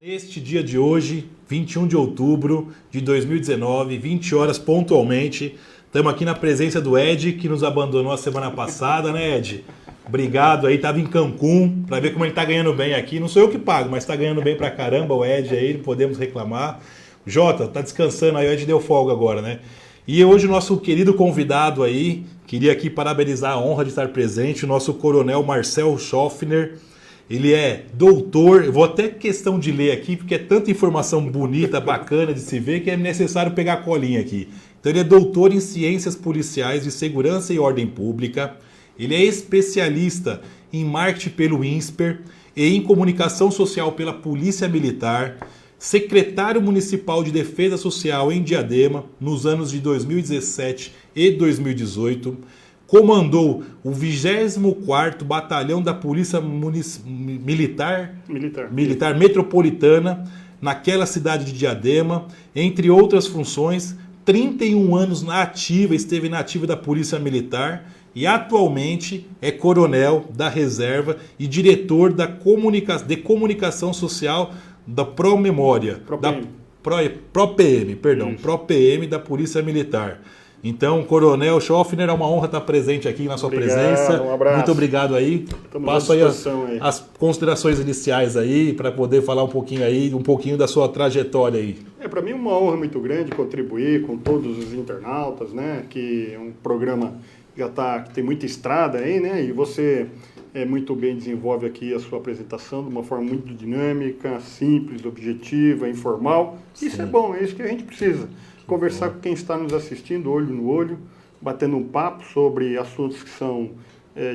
Este dia de hoje, 21 de outubro de 2019, 20 horas pontualmente, estamos aqui na presença do Ed, que nos abandonou a semana passada, né, Ed? Obrigado aí, estava em Cancún, para ver como ele está ganhando bem aqui. Não sou eu que pago, mas está ganhando bem pra caramba o Ed aí, não podemos reclamar. Jota, tá descansando aí, o Ed deu folga agora, né? E hoje o nosso querido convidado aí, queria aqui parabenizar a honra de estar presente, o nosso coronel Marcel Schoffner. Ele é doutor, eu vou até questão de ler aqui, porque é tanta informação bonita, bacana de se ver, que é necessário pegar a colinha aqui. Então ele é doutor em Ciências Policiais de Segurança e Ordem Pública, ele é especialista em marketing pelo INSPER e em comunicação social pela Polícia Militar, secretário municipal de Defesa Social em Diadema, nos anos de 2017 e 2018, comandou o 24º Batalhão da Polícia Militar Metropolitana naquela cidade de Diadema, entre outras funções, 31 anos na ativa, esteve na ativa da Polícia Militar e atualmente é coronel da reserva e diretor de comunicação social da ProMemória, ProPM da Polícia Militar. Então, Coronel Schoffner, é uma honra estar presente aqui na sua presença. Um abraço. Muito obrigado aí. Passo aí as considerações iniciais aí, para poder falar um pouquinho da sua trajetória aí. Para mim é uma honra muito grande contribuir com todos os internautas, né? Que é um programa que tem muita estrada aí, né? E você muito bem desenvolve aqui a sua apresentação de uma forma muito dinâmica, simples, objetiva, informal. Sim. Isso é bom, é isso que a gente precisa. Conversar com quem está nos assistindo, olho no olho, batendo um papo sobre assuntos que são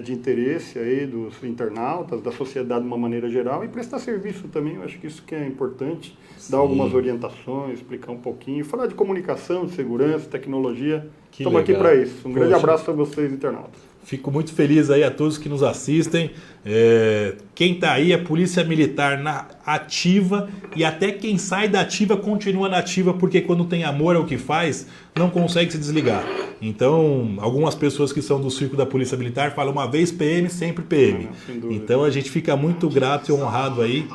de interesse aí dos internautas, da sociedade de uma maneira geral, e prestar serviço também. Eu acho que isso que é importante, dar algumas orientações, explicar um pouquinho, falar de comunicação, de segurança, tecnologia. Estamos aqui para isso. Um grande abraço a vocês, internautas. Fico muito feliz aí a todos que nos assistem. Quem está aí é Polícia Militar na ativa, e até quem sai da ativa continua na ativa, porque quando tem amor ao que faz, não consegue se desligar. Então, algumas pessoas que são do circo da Polícia Militar falam uma vez PM, sempre PM. Então a gente fica muito grato e honrado aí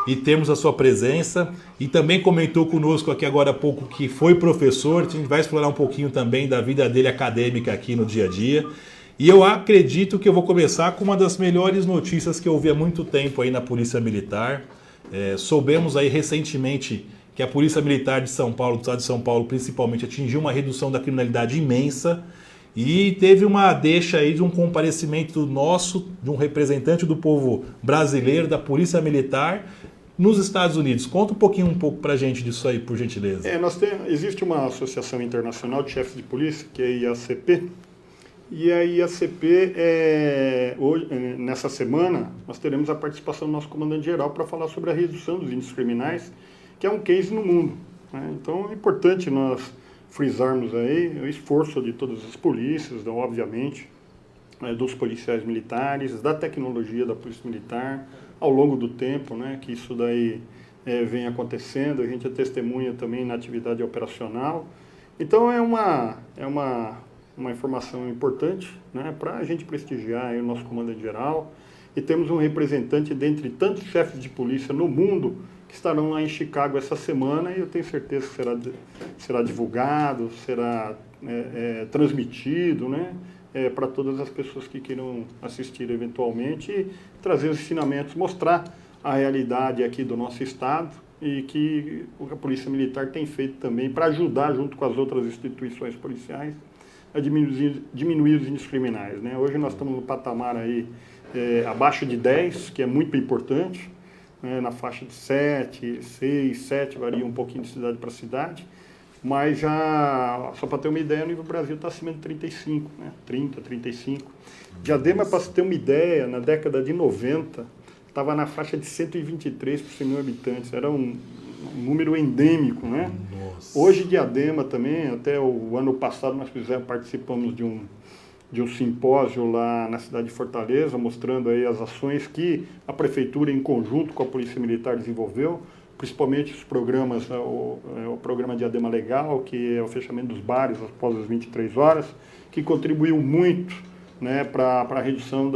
e temos a sua presença. E também comentou conosco aqui agora há pouco que foi professor. A gente vai explorar um pouquinho também da vida dele acadêmica aqui no dia a dia. E eu acredito que eu vou começar com uma das melhores notícias que eu ouvi há muito tempo aí na Polícia Militar. Soubemos aí recentemente que a Polícia Militar de São Paulo, do estado de São Paulo principalmente, atingiu uma redução da criminalidade imensa, e teve uma deixa aí de um comparecimento nosso, de um representante do povo brasileiro, da Polícia Militar, nos Estados Unidos. Conta um pouco pra gente disso aí, por gentileza. Existe uma associação internacional de chefes de polícia, que é a IACP, e a IACP, hoje, nessa semana, nós teremos a participação do nosso comandante-geral para falar sobre a redução dos índices criminais, que é um case no mundo, né? Então é importante nós frisarmos aí o esforço de todas as polícias, obviamente, dos policiais militares, da tecnologia da Polícia Militar, ao longo do tempo, né, que isso daí vem acontecendo. A gente é testemunha também na atividade operacional. Então é uma informação importante, né, para a gente prestigiar aí o nosso comandante-geral. E temos um representante dentre tantos chefes de polícia no mundo que estarão lá em Chicago essa semana, e eu tenho certeza que será divulgado, será transmitido, né, para todas as pessoas que queiram assistir eventualmente, e trazer os ensinamentos, mostrar a realidade aqui do nosso estado e que a Polícia Militar tem feito também para ajudar, junto com as outras instituições policiais, a diminuir os índices criminais, né? Hoje nós estamos no patamar aí abaixo de 10, que é muito importante, né? Na faixa de 7, 6, 7, varia um pouquinho de cidade para cidade, mas já, só para ter uma ideia, o nível Brasil está acima de 35, né? 30, 35. Diadema, para você ter uma ideia, na década de 90, estava na faixa de 123 por 100 mil habitantes, era um número endêmico, né? Nossa. Hoje Diadema também, até o ano passado nós participamos de um simpósio lá na cidade de Fortaleza, mostrando aí as ações que a Prefeitura, em conjunto com a Polícia Militar, desenvolveu, principalmente os programas, o programa Diadema Legal, que é o fechamento dos bares após as 23 horas, que contribuiu muito, né, para a redução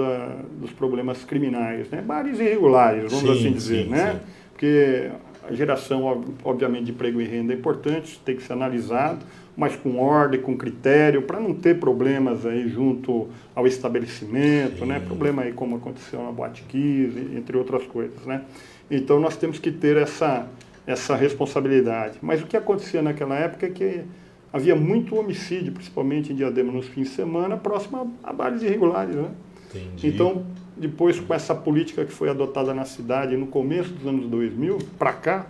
dos problemas criminais, né? Bares irregulares, vamos assim dizer, né? Sim. Porque A geração, obviamente, de emprego e renda é importante, tem que ser analisado, mas com ordem, com critério, para não ter problemas aí junto ao estabelecimento, né? Problema aí como aconteceu na Boate Kiss, entre outras coisas, né? Então nós temos que ter essa responsabilidade. Mas o que acontecia naquela época é que havia muito homicídio, principalmente em Diadema nos fins de semana, próximo a bares irregulares, né? Entendi. Então, depois com essa política que foi adotada na cidade no começo dos anos 2000, para cá,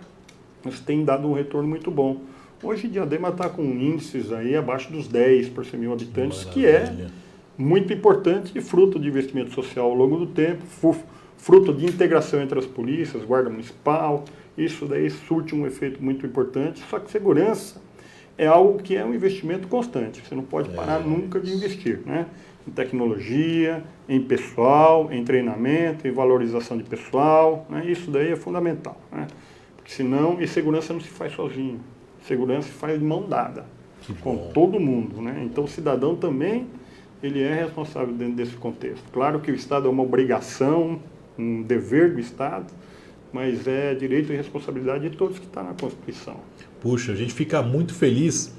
isso tem dado um retorno muito bom. Hoje Diadema está com índices aí abaixo dos 10 por 100 mil habitantes, que é muito importante e fruto de investimento social ao longo do tempo, fruto de integração entre as polícias, guarda municipal, isso daí surte um efeito muito importante, só que segurança é algo que é um investimento constante, você não pode parar nunca de investir, né? Em tecnologia, em pessoal, em treinamento, em valorização de pessoal, né? Isso daí é fundamental, né? Porque senão, e segurança não se faz sozinho, segurança se faz de mão dada, com todo mundo, né? Então o cidadão também, ele é responsável dentro desse contexto. Claro que o Estado é uma obrigação, um dever do Estado, mas é direito e responsabilidade de todos que estão na Constituição. Puxa, a gente fica muito feliz.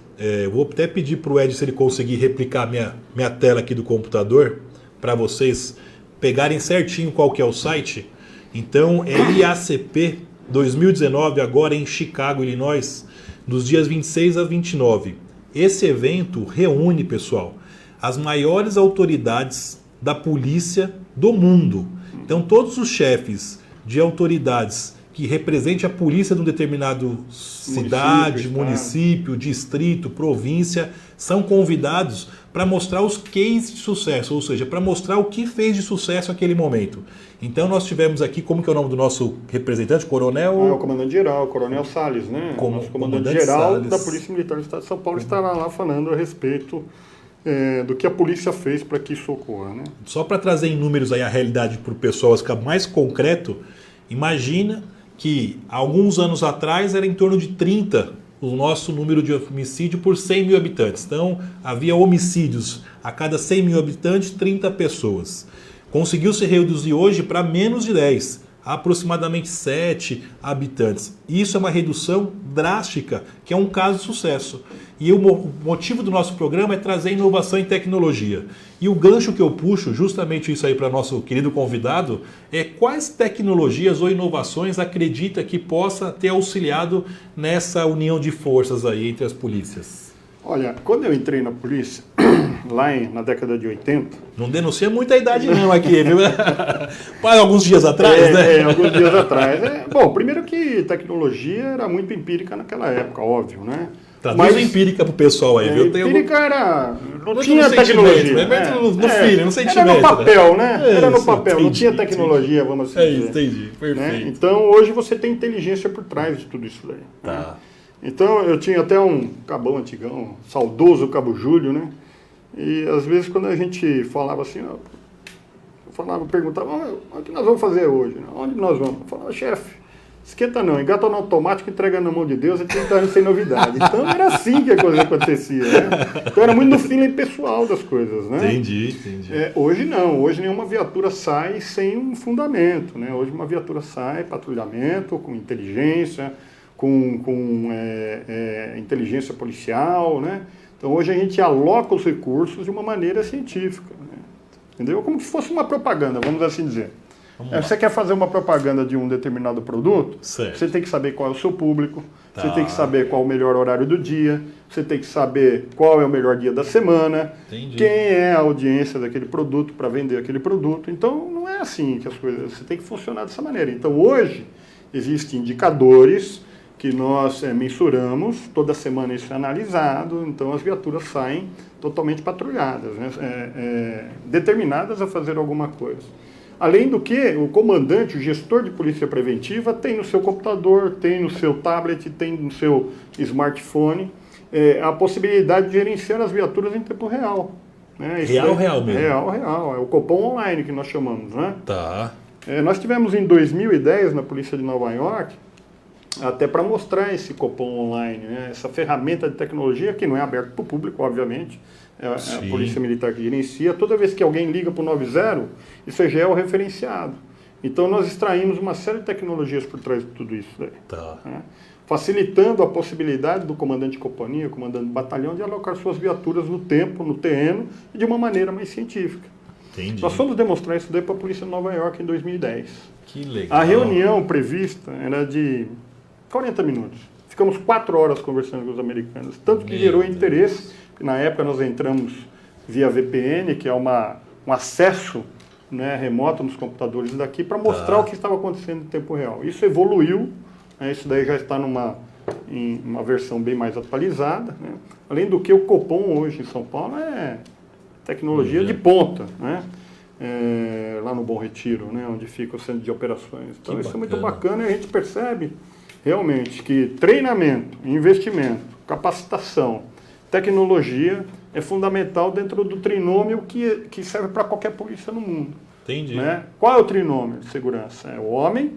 Vou até pedir para o Ed se ele conseguir replicar minha tela aqui do computador, para vocês pegarem certinho qual que é o site. Então, é IACP 2019, agora em Chicago, Illinois, dos dias 26 a 29. Esse evento reúne, pessoal, as maiores autoridades da polícia do mundo. Então, todos os chefes de autoridades que representem a polícia de um determinado cidade, município, distrito, província, são convidados para mostrar os cases de sucesso, ou seja, para mostrar o que fez de sucesso naquele momento. Então nós tivemos aqui, como que é o nome do nosso representante, coronel? É o comandante-geral, Coronel Salles, né? Nosso comandante-geral da Polícia Militar do Estado de São Paulo estará lá falando a respeito do que a polícia fez para que isso ocorra, né? Só para trazer em números aí a realidade para o pessoal ficar mais concreto, imagina que alguns anos atrás era em torno de 30 o nosso número de homicídio por 100 mil habitantes. Então, havia homicídios a cada 100 mil habitantes, 30 pessoas. Conseguiu se reduzir hoje para menos de 10, aproximadamente 7 habitantes. Isso é uma redução drástica, que é um caso de sucesso. E o motivo do nosso programa é trazer inovação em tecnologia. E o gancho que eu puxo, justamente isso aí para nosso querido convidado, é quais tecnologias ou inovações acredita que possa ter auxiliado nessa união de forças aí entre as polícias? Olha, quando eu entrei na polícia, lá na década de 80... Não denuncia muita idade não aqui, viu? Alguns dias atrás, né? Alguns dias atrás. Bom, primeiro que tecnologia era muito empírica naquela época, óbvio, né? Traduz empírica pro pessoal aí, viu? Empírica era... Não tinha tecnologia. No feeling, no sentimento. Era no papel, né? Era no papel, não tinha tecnologia, vamos assim dizer. Entendi, perfeito. Né? Então, hoje você tem inteligência por trás de tudo isso daí. Tá. Né? Então, eu tinha até um cabão antigão, saudoso Cabo Júlio, né? E, às vezes, quando a gente falava assim, perguntava, o que nós vamos fazer hoje? Onde nós vamos? Eu falava, chefe, esquenta não, engata no automático, entrega na mão de Deus e 30 anos sem novidade. Então era assim que a coisa acontecia, né? Então era muito no feeling pessoal das coisas, né? Entendi. Hoje não, hoje nenhuma viatura sai sem um fundamento, né? Hoje uma viatura sai, patrulhamento, com inteligência, com inteligência policial, né? Então hoje a gente aloca os recursos de uma maneira científica, né? Entendeu? Como se fosse uma propaganda, vamos assim dizer. Você quer fazer uma propaganda de um determinado produto, certo. Você tem que saber qual é o seu público, você tem que saber qual é o melhor horário do dia, você tem que saber qual é o melhor dia da semana, quem é a audiência daquele produto para vender aquele produto. Então não é assim que as coisas, você tem que funcionar dessa maneira. Então hoje existem indicadores que nós mensuramos, toda semana isso é analisado, então as viaturas saem totalmente patrulhadas, né? Determinadas a fazer alguma coisa. Além do que, o comandante, o gestor de polícia preventiva, tem no seu computador, tem no seu tablet, tem no seu smartphone a possibilidade de gerenciar as viaturas em tempo real. Né? Real mesmo? Real. É o Copom Online que nós chamamos, né? Tá. Nós tivemos em 2010, na Polícia de Nova York, até para mostrar esse Copom Online, né? Essa ferramenta de tecnologia que não é aberta para o público, obviamente. É a Polícia Militar que gerencia. Toda vez que alguém liga para o 90, isso já é o referenciado. Então nós extraímos uma série de tecnologias por trás de tudo isso daí. Tá. Né? Facilitando a possibilidade do comandante de companhia, comandante de batalhão, de alocar suas viaturas no tempo, no terreno, e de uma maneira mais científica. Entendi. Nós fomos demonstrar isso daí para a Polícia de Nova York em 2010. Que legal. A reunião prevista era de 40 minutos. Ficamos 4 horas conversando com os americanos, tanto que Meu gerou Deus. interesse. Na época nós entramos via VPN, que é um acesso, né, remoto nos computadores daqui, para mostrar Tá. o que estava acontecendo em tempo real. Isso evoluiu, né, isso daí já está em uma versão bem mais atualizada. Né? Além do que o Copom hoje em São Paulo é tecnologia de ponta, né? Lá no Bom Retiro, né, onde fica o centro de operações. Então isso é muito bacana e a gente percebe realmente que treinamento, investimento, capacitação, tecnologia é fundamental dentro do trinômio que serve para qualquer polícia no mundo. Entendi. Né? Qual é o trinômio de segurança? É o homem,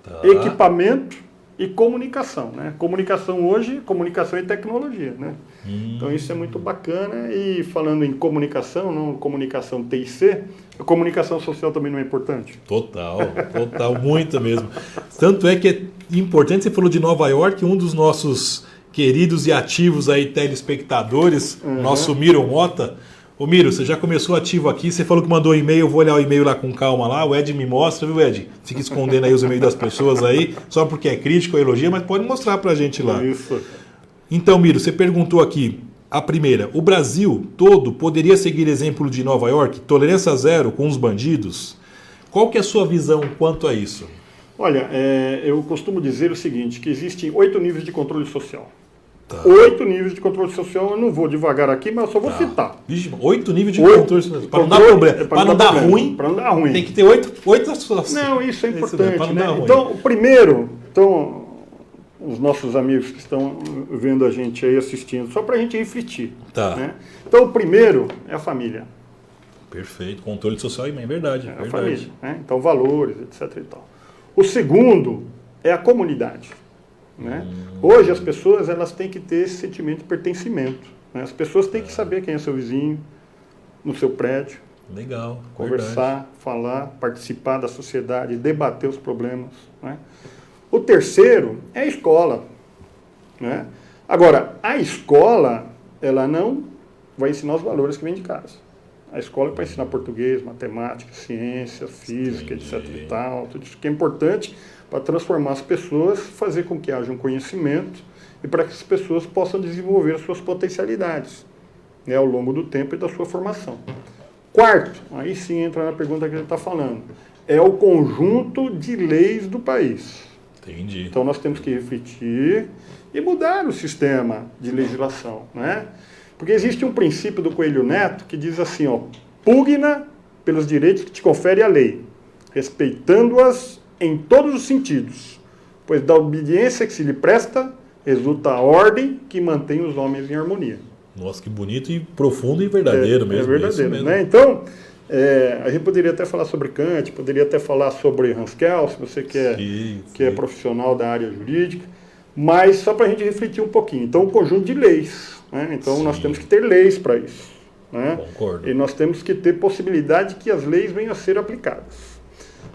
Tá. equipamento e comunicação. Né? Comunicação hoje, comunicação e tecnologia. Né? Então isso é muito bacana. E falando em comunicação, não comunicação TIC, a comunicação social também não é importante? Total, muito mesmo. Tanto é que é importante, você falou de Nova York, um dos nossos queridos e ativos aí telespectadores, nosso Miro Mota. Ô Miro, você já começou ativo aqui, você falou que mandou e-mail, eu vou olhar o e-mail lá com calma lá, o Ed me mostra, viu Ed? Fica escondendo aí os e-mails das pessoas aí, só porque é crítico ou elogia, mas pode mostrar pra gente lá. Isso. Então, Miro, você perguntou aqui, a primeira, o Brasil todo poderia seguir exemplo de Nova York, tolerância zero com os bandidos? Qual que é a sua visão quanto a isso? Olha, eu costumo dizer o seguinte, que existem 8 níveis de controle social. Tá. 8 níveis de controle social, eu não vou devagar aqui, mas eu só vou citar. Vixe, 8 níveis de 8 controle social. Para não dar problema. Para não dar ruim, Para não dar ruim. tem que ter 8 situações. Não, isso é importante. Para não Né? dar ruim. Então, o primeiro, os nossos amigos que estão vendo a gente aí assistindo, só para a gente refletir. Tá. Né? Então, o primeiro é a família. Perfeito, controle social é verdade. É a verdade. família. Né? Então, valores, etc. E tal. O segundo é a comunidade. Né? Hoje as pessoas elas têm que ter esse sentimento de pertencimento. Né? As pessoas têm que saber quem é seu vizinho, no seu prédio, Legal. conversar, verdade. falar, participar da sociedade, debater os problemas. Né? O terceiro é a escola. Né? Agora, a escola ela não vai ensinar os valores que vem de casa. A escola é para ensinar português, matemática, ciência, física, etc. E tal, tudo isso que é importante para transformar as pessoas, fazer com que haja um conhecimento e para que as pessoas possam desenvolver as suas potencialidades, né, ao longo do tempo e da sua formação. Quarto, aí sim entra na pergunta que a gente está falando, é o conjunto de leis do país. Entendi. Então nós temos que refletir e mudar o sistema de legislação, né? Porque existe um princípio do Coelho Neto que diz assim, ó, pugna pelos direitos que te confere a lei, respeitando-as em todos os sentidos, pois da obediência que se lhe presta resulta a ordem que mantém os homens em harmonia. Nossa, que bonito e profundo e verdadeiro mesmo. É verdadeiro, mesmo. né? Então, a gente poderia até falar sobre Kant, poderia até falar sobre Haskell, se você quer, que é profissional da área jurídica, mas só para a gente refletir um pouquinho. Então, um conjunto de leis. Né? Então, nós temos que ter leis para isso. Né? Concordo. E nós temos que ter possibilidade que as leis venham a ser aplicadas.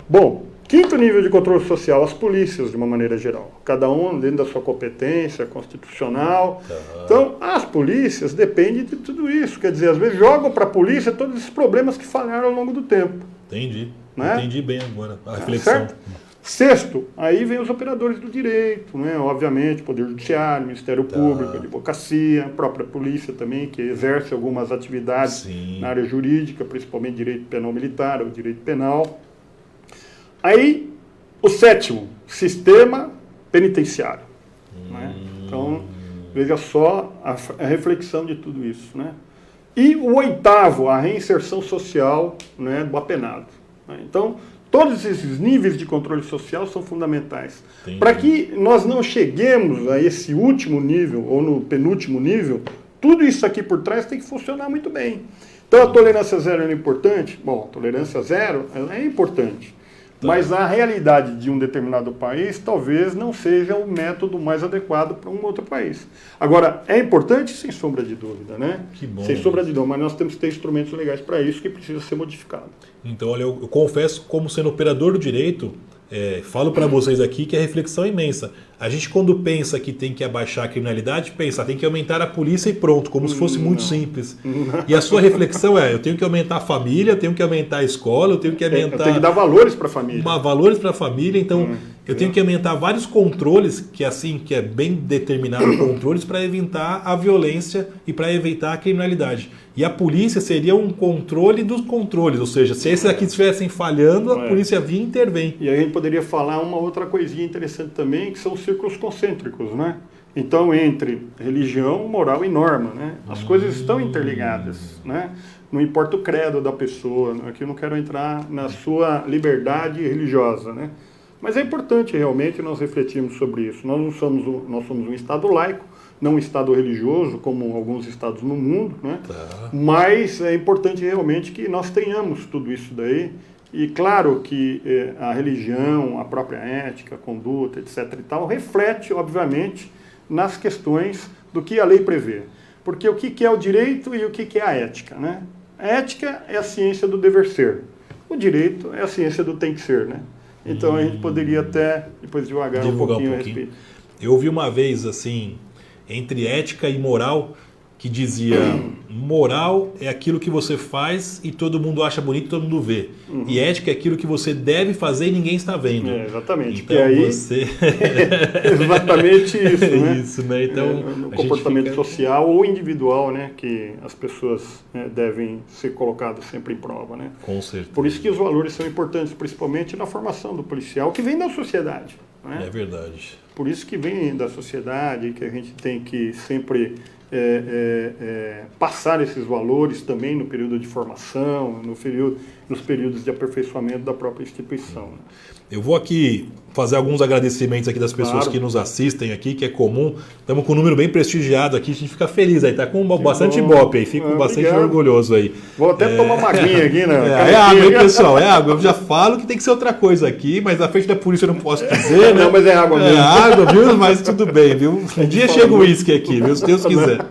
Bom, quinto nível de controle social, as polícias, de uma maneira geral. Cada um dentro da sua competência constitucional. Então, as polícias dependem de tudo isso. Quer dizer, às vezes jogam para a polícia todos esses problemas que falharam ao longo do tempo. Entendi. Né? Entendi bem agora a reflexão. Certo? Sexto, aí vem os operadores do direito, né? Obviamente, Poder Judiciário, Ministério Público, Advocacia, a própria polícia também, que exerce algumas atividades na área jurídica, principalmente direito penal militar ou direito penal. Aí, o sétimo, sistema penitenciário. Né? Então, veja só a reflexão de tudo isso. Né? E o oitavo, a reinserção social, né, do apenado. Né? Então, todos esses níveis de controle social são fundamentais. Para que nós não cheguemos a esse último nível, ou no penúltimo nível, tudo isso aqui por trás tem que funcionar muito bem. Então, a tolerância zero é importante? Bom, a tolerância zero ela é importante. Mas a realidade de um determinado país talvez não seja o método mais adequado para um outro país. Agora, é importante, sem sombra de dúvida, né? Que bom. Sem sombra de dúvida, mas nós temos que ter instrumentos legais para isso que precisa ser modificado. Então, olha, eu confesso, como sendo operador do direito, falo para vocês aqui que a reflexão é imensa. A gente, quando pensa que tem que abaixar a criminalidade, pensa, tem que aumentar a polícia e pronto, como se fosse muito simples. E a sua reflexão eu tenho que aumentar a família, eu tenho que aumentar a escola, eu tenho que aumentar... Eu tenho que dar valores para a família. Valores para a família, então eu tenho que aumentar vários controles, que é bem determinado controles, para evitar a violência e para evitar a criminalidade. E a polícia seria um controle dos controles, ou seja, se esses aqui estivessem falhando, a polícia vinha e intervém. E a gente poderia falar uma outra coisinha interessante também, que são os círculos concêntricos, né? Então, entre religião, moral e norma, né? As coisas estão interligadas, né? Não importa o credo da pessoa, aqui eu não quero entrar na sua liberdade religiosa, né? Mas é importante realmente nós refletirmos sobre isso. Nós somos um Estado laico, não um Estado religioso, como alguns estados no mundo, né? Mas é importante realmente que nós tenhamos tudo isso daí. E claro que a religião, a própria ética, a conduta, etc. e tal, reflete, obviamente, nas questões do que a lei prevê. Porque o que é o direito e o que é a ética, né? A ética é a ciência do dever ser. O direito é a ciência do tem que ser, né? Então a gente poderia até, depois devagar um pouquinho a respeito. Eu ouvi uma vez, assim, entre ética e moral, que dizia, moral é aquilo que você faz e todo mundo acha bonito, todo mundo vê. E ética é aquilo que você deve fazer e ninguém está vendo. Exatamente. Então aí, você... exatamente isso, né? Isso, né? Então, no comportamento social ou individual, né? Que as pessoas devem ser colocadas sempre em prova, né? Com certeza. Por isso que os valores são importantes, principalmente na formação do policial, que vem da sociedade. Né? É verdade. Por isso que vem da sociedade, que a gente tem que sempre passar esses valores também no período de formação, nos períodos de aperfeiçoamento da própria instituição. Né? Eu vou aqui fazer alguns agradecimentos aqui das pessoas que nos assistem aqui, que é comum. Estamos com um número bem prestigiado aqui, a gente fica feliz aí, tá com bastante ibope aí, fico bastante orgulhoso aí. Vou até tomar uma aguinha aqui, né? É água, hein, pessoal? É água. Eu já falo que tem que ser outra coisa aqui, mas na frente da polícia eu não posso dizer, né? Não, mas é água mesmo. É água, viu? Mas tudo bem, viu? Um dia chega o uísque aqui, viu? Se Deus quiser.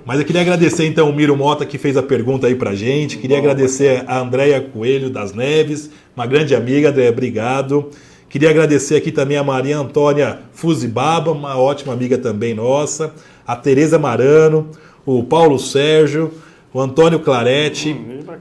Mas eu queria agradecer então o Miro Mota, que fez a pergunta aí pra gente. Queria agradecer a Andréia Coelho das Neves, uma grande amiga, Andréia, obrigado. Queria agradecer aqui também a Maria Antônia Fuzibaba, uma ótima amiga também nossa, a Tereza Marano, o Paulo Sérgio, o Antônio Claretti,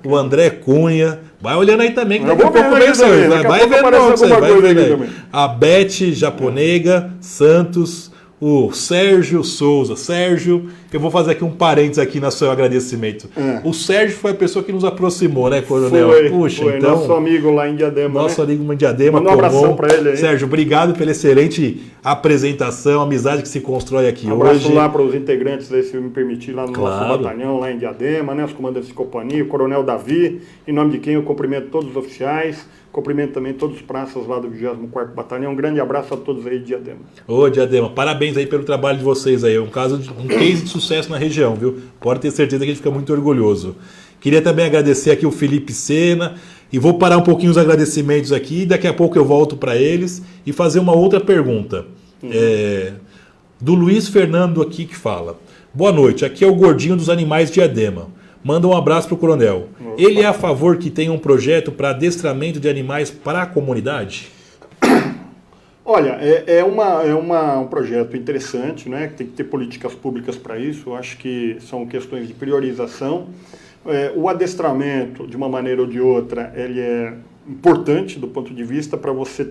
o André Cunha. Vai olhando aí também, que daqui a pouco vem também, vai vendo a Beth Japonega Santos, o Sérgio Souza. Sérgio, eu vou fazer aqui um parênteses aqui no seu agradecimento. O Sérgio foi a pessoa que nos aproximou, né, Coronel? Foi então, nosso amigo lá em Diadema. Nosso amigo em Diadema. Manda um abração para ele aí. Sérgio, obrigado pela excelente apresentação, amizade que se constrói aqui hoje. Um abraço lá para os integrantes, aí, se eu me permitir, lá no nosso batalhão, lá em Diadema, né, os comandantes de companhia, o Coronel Davi, em nome de quem eu cumprimento todos os oficiais. Cumprimento também todos os praças lá do 24º Batalhão. Um grande abraço a todos aí de Diadema. Ô, Diadema, parabéns aí pelo trabalho de vocês aí. É um case de sucesso na região, viu? Pode ter certeza que a gente fica muito orgulhoso. Queria também agradecer aqui o Felipe Sena. E vou parar um pouquinho os agradecimentos aqui. Daqui a pouco eu volto para eles e fazer uma outra pergunta. Do Luiz Fernando aqui que fala. Boa noite, aqui é o Gordinho dos Animais de Diadema. Manda um abraço para o Coronel. Ele é a favor que tenha um projeto para adestramento de animais para a comunidade? Olha, um projeto interessante, né? Tem que ter políticas públicas para isso. Eu acho que são questões de priorização. O adestramento, de uma maneira ou de outra, ele é importante do ponto de vista para você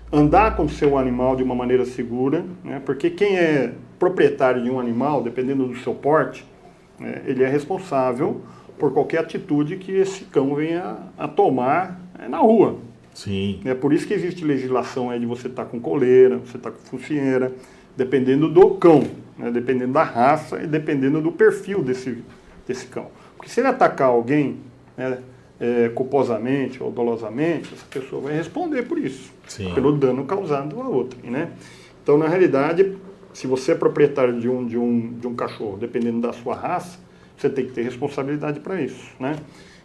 andar com o seu animal de uma maneira segura, né? Porque quem é proprietário de um animal, dependendo do seu porte, ele é responsável por qualquer atitude que esse cão venha a tomar na rua. Sim. É por isso que existe legislação aí de você estar com coleira, você estar com focinheira, dependendo do cão, né? Dependendo da raça e dependendo do perfil desse cão. Porque se ele atacar alguém, né, culposamente ou dolosamente, essa pessoa vai responder por isso, pelo dano causado a outra, né? Então, na realidade, se você é proprietário de um cachorro, dependendo da sua raça, você tem que ter responsabilidade para isso, né?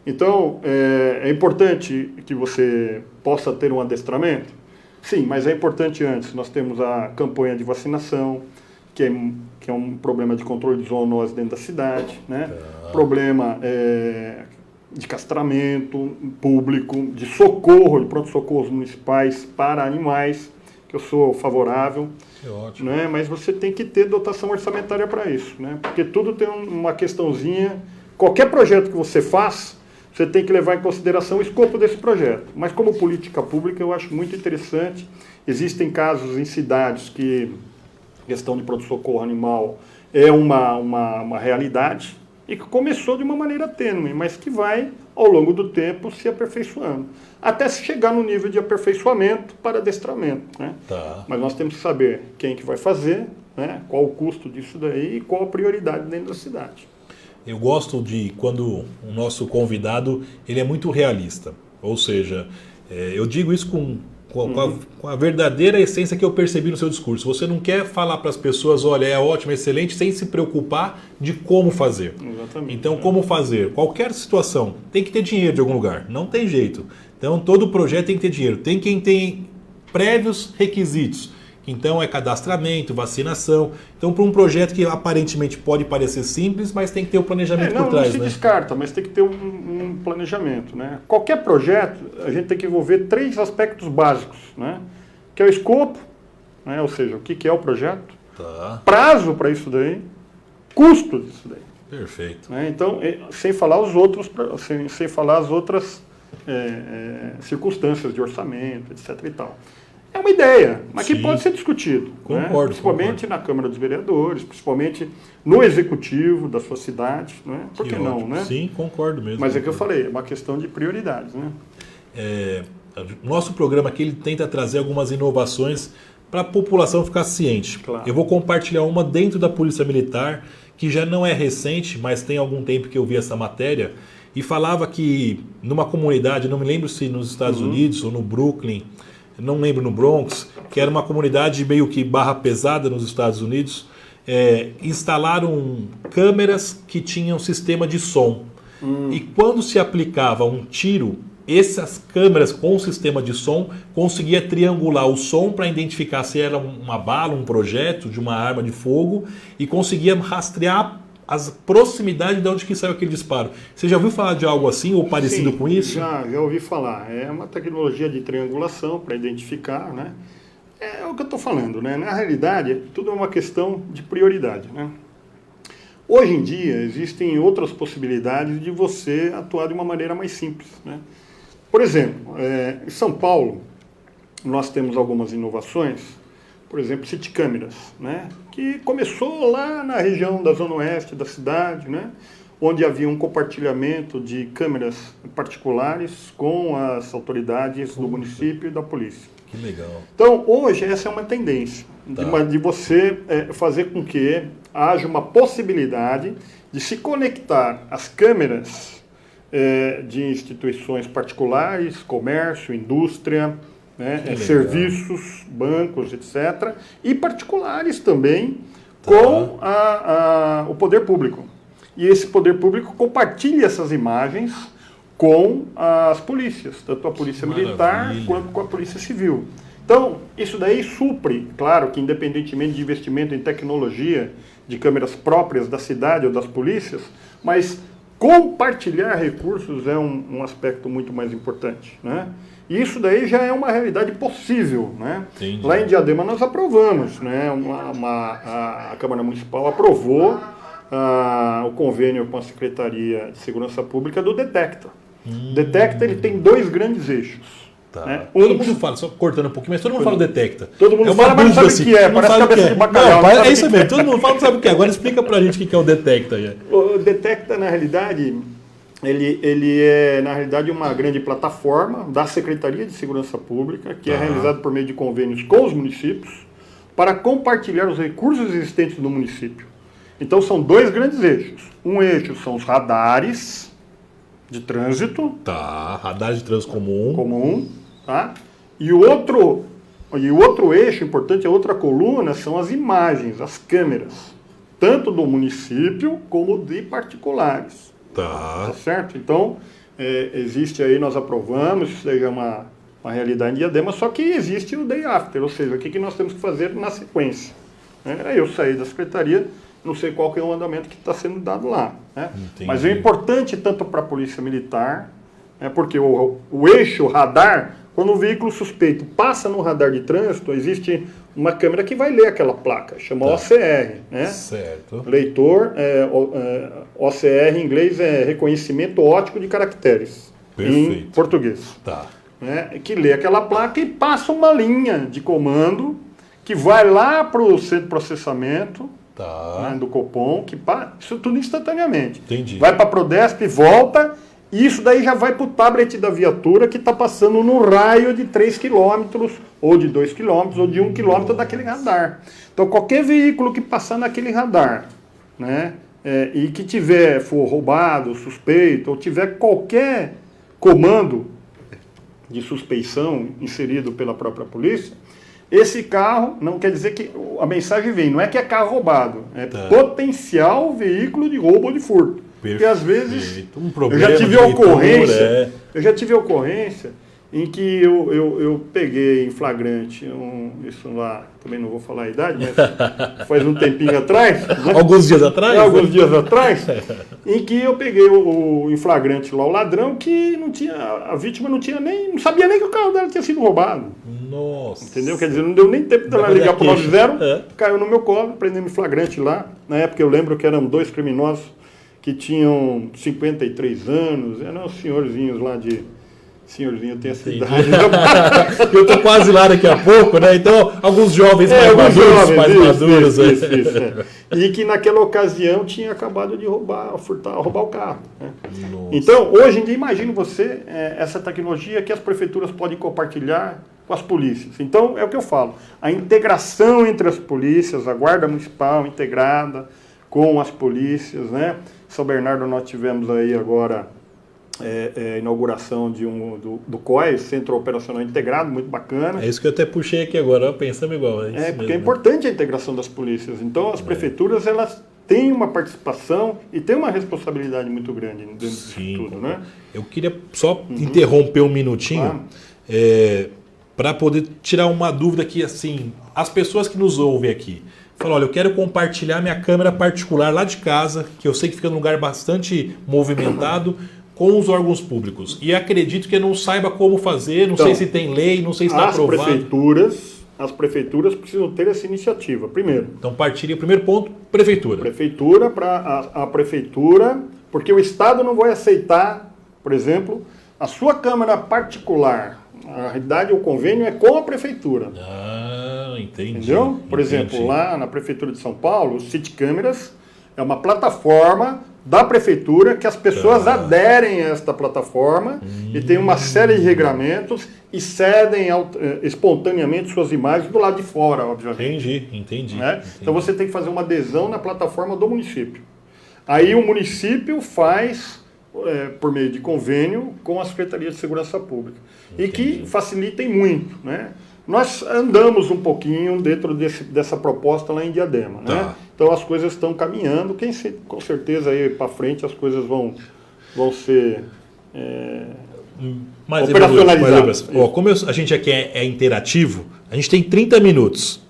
Então, é importante que você possa ter um adestramento? Sim, mas é importante antes. Nós temos a campanha de vacinação, que é um problema de controle de zoonose dentro da cidade, né? Problema de castramento público, de socorro, de pronto-socorros municipais para animais, que eu sou favorável. Que ótimo. Né? Mas você tem que ter dotação orçamentária para isso, né? Porque tudo tem uma questãozinha. Qualquer projeto que você faz, você tem que levar em consideração o escopo desse projeto. Mas como política pública, eu acho muito interessante. Existem casos em cidades que a questão de pronto-socorro animal é uma realidade e que começou de uma maneira tênue, mas que vai, ao longo do tempo, se aperfeiçoando. Até se chegar no nível de aperfeiçoamento para adestramento, né? Tá. Mas nós temos que saber quem que vai fazer, né? Qual o custo disso daí e qual a prioridade dentro da cidade. Eu gosto de quando o nosso convidado ele é muito realista. Ou seja, eu digo isso com a verdadeira essência que eu percebi no seu discurso. Você não quer falar para as pessoas, olha, é ótimo, excelente, sem se preocupar de como fazer. Exatamente. Então, como fazer? Qualquer situação tem que ter dinheiro de algum lugar. Não tem jeito. Então, todo projeto tem que ter dinheiro. Tem quem tem prévios requisitos. Então, é cadastramento, vacinação. Então, para um projeto que aparentemente pode parecer simples, mas tem que ter o planejamento por trás. Não se descarta, mas tem que ter um planejamento, né? Qualquer projeto, a gente tem que envolver 3 aspectos básicos, né? Que é o escopo, né? Ou seja, o que é o projeto, Tá. prazo para isso daí, custo disso daí. Perfeito. Né? Então, sem falar sem falar as outras circunstâncias de orçamento, etc. e tal. É uma ideia, mas que Sim. pode ser discutido. Concordo, Principalmente na Câmara dos Vereadores, principalmente no Executivo da sua cidade. Né? Por que não, ótimo. né? Sim, concordo mesmo. Mas é que eu falei, é uma questão de prioridades. Né? Nosso programa aqui ele tenta trazer algumas inovações para a população ficar ciente. Claro. Eu vou compartilhar uma dentro da Polícia Militar, que já não é recente, mas tem algum tempo que eu vi essa matéria, e falava que numa comunidade, não me lembro se nos Estados Unidos ou no Brooklyn, não lembro, no Bronx, que era uma comunidade meio que barra pesada nos Estados Unidos, instalaram câmeras que tinham sistema de som. E quando se aplicava um tiro, essas câmeras com sistema de som conseguia triangular o som para identificar se era uma bala, um projeto de uma arma de fogo e conseguia rastrear as proximidades de onde que saiu aquele disparo. Você já ouviu falar de algo assim ou parecido Sim, com isso? Já ouvi falar. É uma tecnologia de triangulação para identificar, né? É o que eu estou falando, né? Na realidade, tudo é uma questão de prioridade, né? Hoje em dia, existem outras possibilidades de você atuar de uma maneira mais simples, né? Por exemplo, em São Paulo, nós temos algumas inovações, por exemplo, City Câmeras, né? Que começou lá na região da Zona Oeste da cidade, né? Onde havia um compartilhamento de câmeras particulares com as autoridades do município e da polícia. Que legal. Então, hoje, essa é uma tendência de você fazer com que haja uma possibilidade de se conectar as câmeras de instituições particulares, comércio, indústria, né, serviços, bancos, etc., e particulares também com o poder público. E esse poder público compartilha essas imagens com as polícias, tanto a polícia militar quanto com a polícia civil. Então, isso daí supre, claro que independentemente de investimento em tecnologia, de câmeras próprias da cidade ou das polícias, mas compartilhar recursos é um aspecto muito mais importante, né? E isso daí já é uma realidade possível, né? Entendi. Lá em Diadema nós aprovamos, né? A Câmara Municipal aprovou o convênio com a Secretaria de Segurança Pública do Detecta. Detecta, ele tem 2 grandes eixos. Tá. Né? Todo mundo fala, só cortando um pouquinho, mas todo mundo fala Detecta. Todo mundo uma fala, mas não dúvida, sabe o que é, não parece sabe o que cabeça é. de bacalhau. Não, não sabe é isso o que mesmo, todo mundo fala, não sabe o que é. Agora explica pra gente o que é o Detecta. O Detecta, na realidade, ele é, na realidade, uma grande plataforma da Secretaria de Segurança Pública, que é realizada por meio de convênios com os municípios, para compartilhar os recursos existentes no município. Então, são 2 grandes eixos. Um eixo são os radares de trânsito. Tá, radar de trânsito comum. Comum, tá? E o outro eixo importante, a outra coluna, são as imagens, as câmeras, tanto do município como de particulares. Tá. Tá certo? Então, existe aí, nós aprovamos, isso daí é uma realidade em Diadema, só que existe o day after, ou seja, o que nós temos que fazer na sequência. Aí eu saí da secretaria, não sei qual que é o andamento que está sendo dado lá. Né? Mas é importante tanto para a Polícia Militar, porque o eixo radar, quando o veículo suspeito passa no radar de trânsito, existe uma câmera que vai ler aquela placa, chama OCR. Né? Certo. Leitor, OCR em inglês é reconhecimento óptico de caracteres. Perfeito. Em português. Tá. Que lê aquela placa e passa uma linha de comando que vai lá para o centro de processamento do Copom, isso tudo instantaneamente. Entendi. Vai para a Prodesp e volta, e isso daí já vai para o tablet da viatura que está passando no raio de 3 km, ou de 2 km, ou de 1 km daquele radar. Então qualquer veículo que passar naquele radar, né, e que for roubado, suspeito, ou tiver qualquer comando de suspeição inserido pela própria polícia, esse carro, não quer dizer que a mensagem vem, não é que é carro roubado, é potencial veículo de roubo ou de furto. Porque às vezes eu já tive ocorrência em que eu peguei em flagrante, isso lá, também não vou falar a idade, mas faz um tempinho atrás. Né? Alguns dias atrás? Alguns dias atrás, em que eu peguei em flagrante lá o ladrão que a vítima não sabia nem que o carro dela tinha sido roubado. Nossa. Entendeu? Quer dizer, não deu nem tempo dela ligar para o 90, caiu no meu colo, prendemos flagrante lá. Na época eu lembro que eram 2 criminosos que tinham 53 anos, eram senhorzinhos lá Senhorzinho, eu tenho essa idade. Eu tô quase lá daqui a pouco, né? Então, alguns jovens mais maduros. Isso. E que naquela ocasião tinha acabado de roubar o carro. Né? Então, hoje em dia, imagine você essa tecnologia que as prefeituras podem compartilhar com as polícias. Então, é o que eu falo. A integração entre as polícias, a Guarda Municipal integrada com as polícias, né? São Bernardo nós tivemos aí agora inauguração do COI, Centro Operacional Integrado, muito bacana. É isso que eu até puxei aqui agora, pensando igual. Porque é importante a integração das polícias. Então, as prefeituras, elas têm uma participação e têm uma responsabilidade muito grande dentro disso tudo, né? Eu queria só interromper um minutinho para poder tirar uma dúvida aqui, assim, as pessoas que nos ouvem aqui, falam, olha, eu quero compartilhar minha câmera particular lá de casa, que eu sei que fica num lugar bastante movimentado, com os órgãos públicos. E acredito que eu não saiba como fazer, não sei se tem lei, não sei se está aprovado. As prefeituras precisam ter essa iniciativa, primeiro. Então, partilha o primeiro ponto, prefeitura. Prefeitura para a prefeitura, porque o Estado não vai aceitar, por exemplo, a sua câmera particular. A realidade, o convênio é com a prefeitura. Entendi. Entendeu? Por exemplo, lá na Prefeitura de São Paulo, o City Câmeras é uma plataforma da prefeitura que as pessoas aderem a esta plataforma e tem uma série de regramentos e cedem espontaneamente suas imagens do lado de fora, obviamente. Entendi. Então você tem que fazer uma adesão na plataforma do município. Aí o município faz por meio de convênio com a Secretaria de Segurança Pública. E que facilitem muito, né? Nós andamos um pouquinho dentro dessa proposta lá em Diadema, né? Então as coisas estão caminhando, com certeza aí para frente as coisas vão ser operacionalizadas. Como a gente aqui é interativo, a gente tem 30 minutos.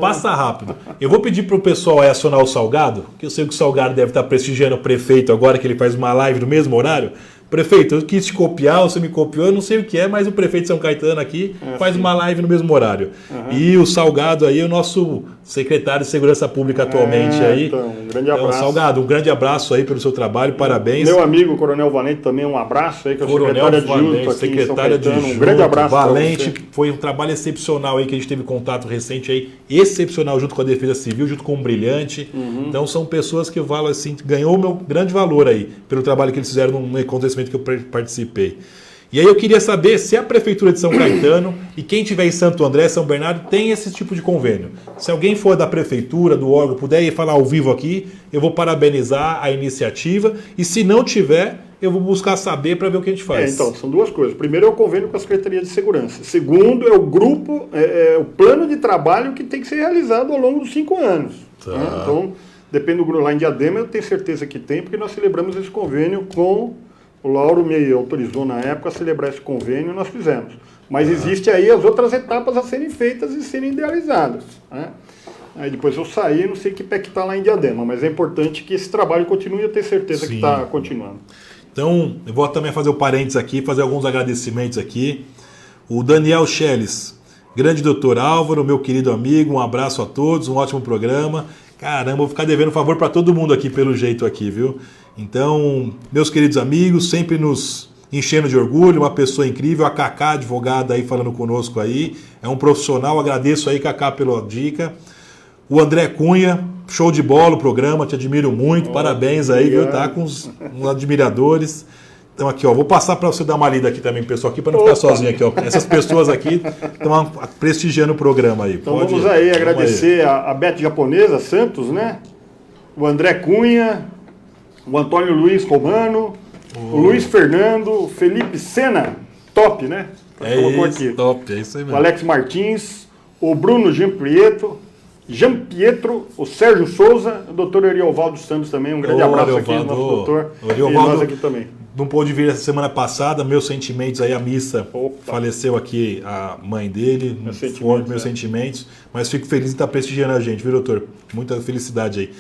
Passa rápido. Eu vou pedir para o pessoal acionar o Salgado, que eu sei que o Salgado deve estar prestigiando o prefeito agora, que ele faz uma live no mesmo horário. Prefeito, eu quis te copiar, você me copiou, eu não sei o que é, mas o prefeito de São Caetano aqui faz uma live no mesmo horário. E o Salgado aí é o nosso secretário de Segurança Pública atualmente aí. Então, um grande abraço. Salgado, um grande abraço aí pelo seu trabalho, parabéns. Meu amigo Coronel Valente também, um abraço aí, que é o secretário adjunto aqui em São Caetano. Um grande abraço. Valente, foi um trabalho excepcional aí que a gente teve contato recente aí, excepcional junto com a Defesa Civil, junto com o Brilhante. Então são pessoas que eu falo assim, ganhou o meu grande valor aí, pelo trabalho que eles fizeram num acontecimento que eu participei. E aí eu queria saber se a Prefeitura de São Caetano e quem tiver em Santo André, São Bernardo, tem esse tipo de convênio. Se alguém for da Prefeitura, do órgão, puder ir falar ao vivo aqui, eu vou parabenizar a iniciativa. E se não tiver, eu vou buscar saber para ver o que a gente faz. Então, são duas coisas. Primeiro é o convênio com a Secretaria de Segurança. Segundo é o grupo, o plano de trabalho que tem que ser realizado ao longo dos 5 anos. Né? Então, depende do grupo lá em Diadema, eu tenho certeza que tem, porque nós celebramos esse convênio com O Lauro me autorizou na época a celebrar esse convênio e nós fizemos. Mas existe aí as outras etapas a serem feitas e serem idealizadas, né? Aí depois eu saí, não sei que pé que está lá em Diadema, mas é importante que esse trabalho continue, eu tenho certeza que está continuando. Então, eu vou também fazer o parênteses aqui, fazer alguns agradecimentos aqui. O Daniel Schelles, grande doutor Álvaro, meu querido amigo, um abraço a todos, um ótimo programa. Caramba, vou ficar devendo favor para todo mundo aqui pelo jeito aqui, viu? Então, meus queridos amigos, sempre nos enchendo de orgulho, uma pessoa incrível, a Cacá, advogada aí falando conosco aí, é um profissional, agradeço aí, Cacá, pela dica. O André Cunha, show de bola o programa, te admiro muito, parabéns aí, viu? Tá com uns admiradores. Então aqui, ó, vou passar para você dar uma lida aqui também, pessoal, aqui para não ficar sozinho aqui, ó. Essas pessoas aqui estão prestigiando o programa aí. Então vamos aí agradecer a Beth Japonesa Santos, né? O André Cunha, o Antônio Luiz Romano, o Luiz Fernando, o Felipe Sena, top, né? Colocou aqui. Top, é isso aí mesmo. O Alex Martins, o Bruno Jean Pietro, o Sérgio Souza, o doutor Ariovaldo Santos também, um grande abraço aqui, nosso doutor, e nós aqui também. Não pôde vir essa semana passada, meus sentimentos aí, a missa, faleceu aqui a mãe dele, meus sentimentos, mas fico feliz em estar prestigiando a gente, viu, doutor? Muita felicidade aí.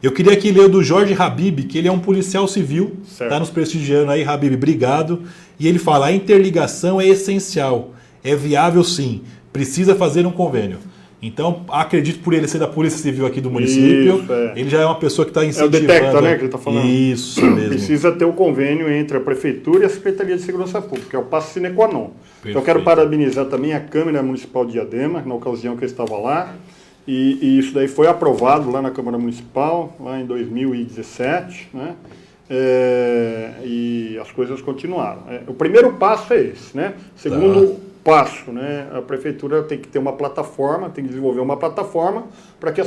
Eu queria aqui ler o do Jorge Habib, que ele é um policial civil, está nos prestigiando aí, Habib, obrigado. E ele fala, a interligação é essencial, é viável sim, precisa fazer um convênio. Então, acredito por ele ser da Polícia Civil aqui do município, ele já é uma pessoa que está incentivando. É o Detecta, né, que ele está falando? Isso mesmo. Precisa ter um convênio entre a Prefeitura e a Secretaria de Segurança Pública, é o passo sine qua non. Então, eu quero parabenizar também a Câmara Municipal de Diadema, na ocasião que eu estava lá, e isso daí foi aprovado lá na Câmara Municipal, lá em 2017, né? E as coisas continuaram. O primeiro passo é esse, né? Segundo passo, né? A prefeitura tem que ter uma plataforma, tem que desenvolver uma plataforma para que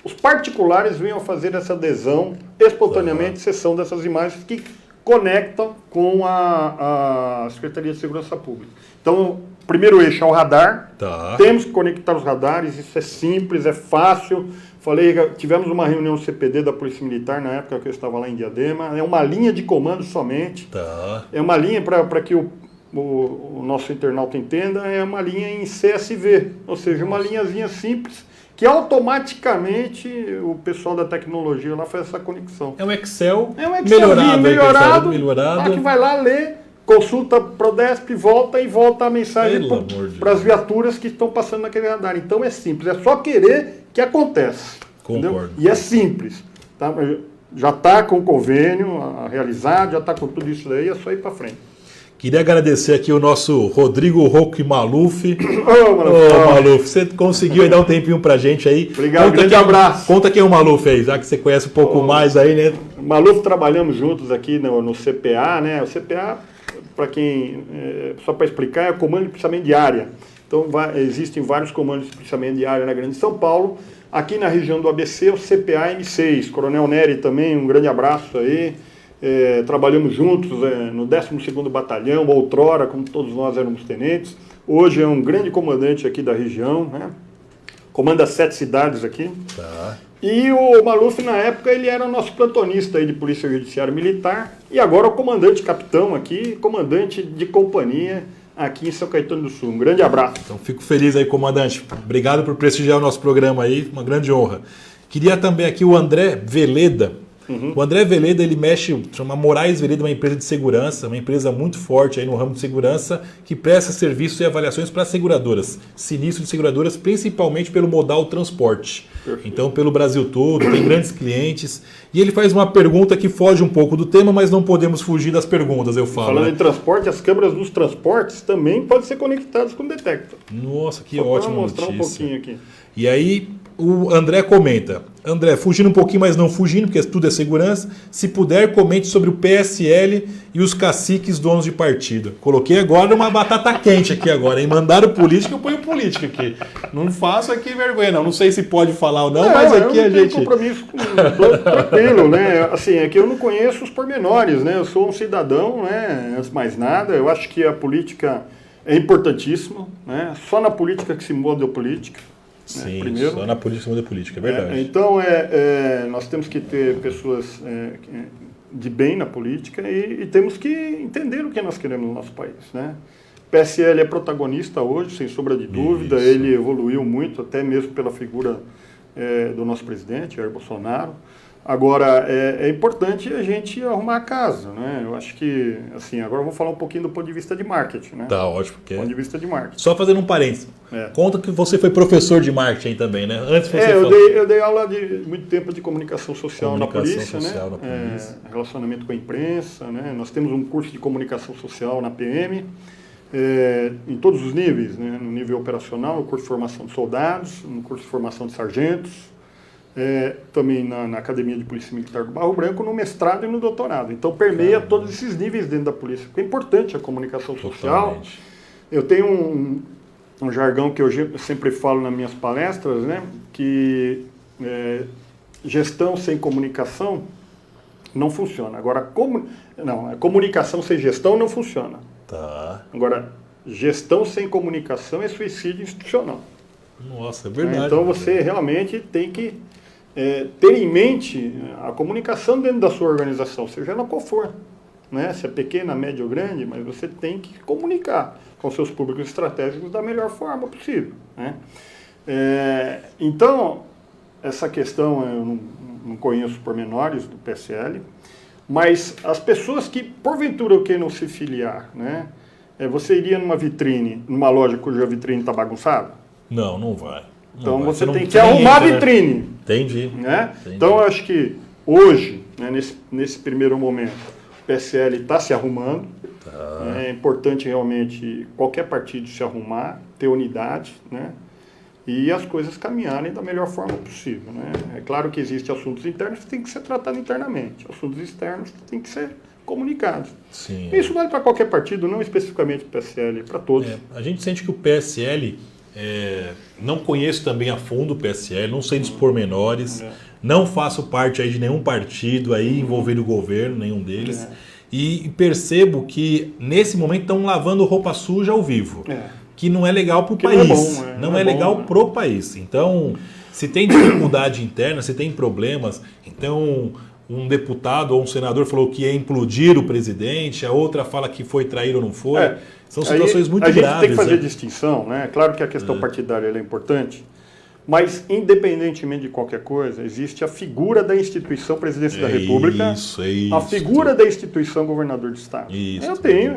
os particulares venham fazer essa adesão espontaneamente, sessão dessas imagens que conectam com a Secretaria de Segurança Pública. Então, o primeiro eixo é o radar, temos que conectar os radares, isso é simples, é fácil. Tivemos uma reunião do CPD da Polícia Militar na época que eu estava lá em Diadema, é uma linha de comando somente, é uma linha para que o nosso internauta entenda, é uma linha em CSV, ou seja, uma linhazinha simples, que automaticamente o pessoal da tecnologia lá faz essa conexão. É um Excel, melhorado, que vai lá ler, consulta Prodesp, volta a mensagem para as viaturas que estão passando naquele radar. Então é simples, é só querer que acontece. Concordo. E é simples. Tá? Já está com o convênio realizado, já está com tudo isso daí, é só ir para frente. Queria agradecer aqui o nosso Rodrigo Roque Maluf. Maluf, você conseguiu aí dar um tempinho pra gente aí. Obrigado, grande abraço. Conta quem é o Maluf aí, já que você conhece um pouco mais aí, né? Maluf, trabalhamos juntos aqui no CPA, né? O CPA, para quem, só para explicar, é o Comando de Policiamento de Área. Então, existem vários comandos de policiamento de área na Grande São Paulo. Aqui na região do ABC, o CPA M6. Coronel Nery também, um grande abraço aí. Trabalhamos juntos no 12º Batalhão, outrora, como todos nós éramos tenentes. Hoje é um grande comandante aqui da região, né? Comanda 7 cidades aqui. E o Maluf, na época, ele era o nosso plantonista aí de Polícia Judiciária Militar. E agora o comandante capitão aqui, comandante de companhia aqui em São Caetano do Sul. Um grande abraço. Então fico feliz aí, comandante. Obrigado por prestigiar o nosso programa aí, uma grande honra. Queria também aqui o André Veleda. O André Veleda, ele chama Moraes Veleda, uma empresa de segurança, uma empresa muito forte aí no ramo de segurança, que presta serviços e avaliações para seguradoras, sinistro de seguradoras, principalmente pelo modal transporte. Então, pelo Brasil todo, tem grandes clientes. E ele faz uma pergunta que foge um pouco do tema, mas não podemos fugir das perguntas, eu falo. Falando em transporte, as câmeras dos transportes também podem ser conectadas com o Detecta. Nossa, que ótimo. Vou mostrar um pouquinho aqui. E aí, o André comenta. André, fugindo um pouquinho, mas não fugindo, porque tudo é segurança. Se puder, comente sobre o PSL e os caciques donos de partido. Coloquei agora uma batata quente aqui agora, hein? Mandaram política, eu ponho política aqui. Não faço aqui vergonha, não. Não sei se pode falar ou não, mas aqui a gente... Eu não tenho compromisso tranquilo, né? Assim, é que eu não conheço os pormenores, né? Eu sou um cidadão, né? Antes de mais nada, eu acho que a política é importantíssima, né? Só na política que se muda a política. Sim, primeiro, só na política muda política, é verdade. Então, nós temos que ter pessoas de bem na política e temos que entender o que nós queremos no nosso país, né? O PSL é protagonista hoje, sem sombra de dúvida. Isso. Ele evoluiu muito, até mesmo pela figura do nosso presidente, Jair Bolsonaro. Agora, é importante a gente arrumar a casa, né? Eu acho que, assim, agora eu vou falar um pouquinho do ponto de vista de marketing, né? Tá, ótimo. Do ponto de vista de marketing. Só fazendo um parênteses. Conta que você foi professor de marketing também, né? Antes você eu dei aula de muito tempo de comunicação social na polícia, relacionamento com a imprensa, né? Nós temos um curso de comunicação social na PM, em todos os níveis, né? No nível operacional, no curso de formação de soldados, no curso de formação de sargentos, também na Academia de Polícia Militar do Barro Branco, no mestrado e no doutorado. Então permeia todos esses níveis dentro da polícia. É importante a comunicação social. Totalmente. Eu tenho um jargão que eu sempre falo nas minhas palestras, né, que gestão sem comunicação não funciona. Agora, comunicação sem gestão não funciona. Tá. Agora, gestão sem comunicação é suicídio institucional. Nossa, é verdade. Então você realmente tem que ter em mente a comunicação dentro da sua organização, seja ela qual for, né? Se é pequena, média ou grande, mas você tem que comunicar com seus públicos estratégicos da melhor forma possível, né? Então, essa questão eu não conheço pormenores do PSL, mas as pessoas que porventura queiram se filiar, né? Você iria numa vitrine, numa loja cuja vitrine está bagunçada? Não vai. Então vai. você tem que arrumar a vitrine. Né? Entendi. Né? Entendi. Então eu acho que hoje, né, nesse primeiro momento, o PSL está se arrumando. Tá. É importante realmente qualquer partido se arrumar, ter unidade, né? E as coisas caminharem da melhor forma possível, né? É claro que existem assuntos internos que têm que ser tratados internamente, assuntos externos que têm que ser comunicados. Sim. Isso vale para qualquer partido, não especificamente para o PSL, para todos. A gente sente que o PSL, não conheço também a fundo o PSL, não sei dos pormenores, não faço parte aí de nenhum partido aí envolvendo o governo, nenhum deles, e percebo que nesse momento estão lavando roupa suja ao vivo. Que não é legal para o país, não é legal pro país. Então, se tem dificuldade interna, se tem problemas, então um deputado ou um senador falou que ia implodir o presidente, a outra fala que foi traído ou não foi. São situações muito graves. A gente tem que fazer distinção, né? Claro que a questão partidária é importante, mas independentemente de qualquer coisa, existe a figura da instituição Presidência da República, a figura da instituição Governador de Estado.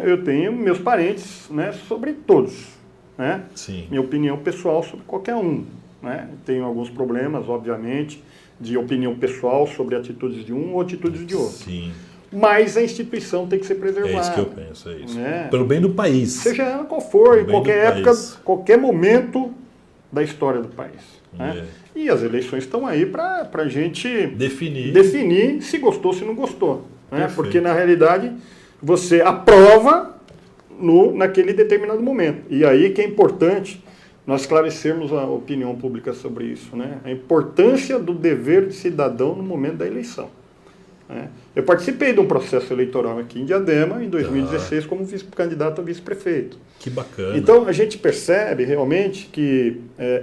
Eu tenho meus parentes, né, sobre todos. Né? Sim. Minha opinião pessoal sobre qualquer um, né? Tenho alguns problemas, obviamente, de opinião pessoal sobre atitudes de um ou atitudes de outro. Sim. Mas a instituição tem que ser preservada. É isso que eu penso, é isso. Né? Pelo bem do país. Seja ela qual for, em qualquer época, qualquer momento da história do país. Né? E as eleições estão aí para a gente definir se gostou, se não gostou. Né? Porque, na realidade, você aprova naquele determinado momento. E aí que é importante nós esclarecermos a opinião pública sobre isso, né? A importância do dever de cidadão no momento da eleição. Né? Eu participei de um processo eleitoral aqui em Diadema, em 2016, como candidato a vice-prefeito. Que bacana. Então, a gente percebe realmente que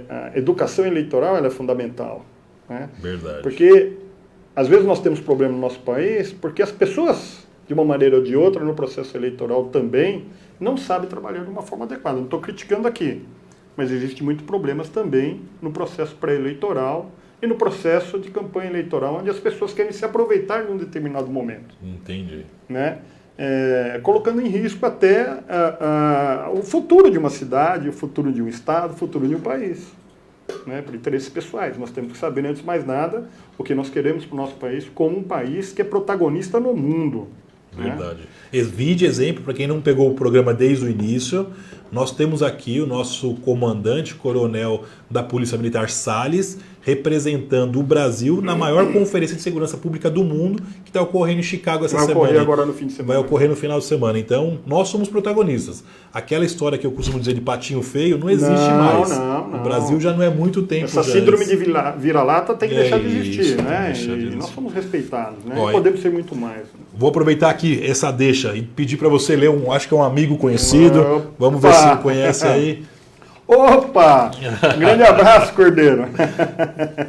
a educação eleitoral ela é fundamental. Né? Verdade. Porque, às vezes, nós temos problema no nosso país, porque as pessoas, de uma maneira ou de outra, no processo eleitoral também, não sabem trabalhar de uma forma adequada. Não estou criticando aqui, mas existem muitos problemas também no processo pré-eleitoral e no processo de campanha eleitoral, onde as pessoas querem se aproveitar de um determinado momento. Entendi. Né? Colocando em risco até o futuro de uma cidade, o futuro de um estado, o futuro de um país. Né? Por interesses pessoais. Nós temos que saber, antes de mais nada, o que nós queremos para o nosso país como um país que é protagonista no mundo. Verdade. Vide exemplo, para quem não pegou o programa desde o início, nós temos aqui o nosso comandante coronel da Polícia Militar, Salles, representando o Brasil na maior conferência de segurança pública do mundo, que está ocorrendo em Chicago essa semana. Vai ocorrer agora no fim de semana. Vai ocorrer no final de semana. Então, nós somos protagonistas. Aquela história que eu costumo dizer de patinho feio não existe mais. Não. O Brasil já não é muito tempo. Essa síndrome de vira-lata tem que deixar de existir, né? E nós somos respeitados, né? Podemos ser muito mais. Vou aproveitar aqui essa deixa e pedir para você ler acho que é um amigo conhecido. Vamos ver se você conhece aí. Opa! Um grande abraço, Cordeiro.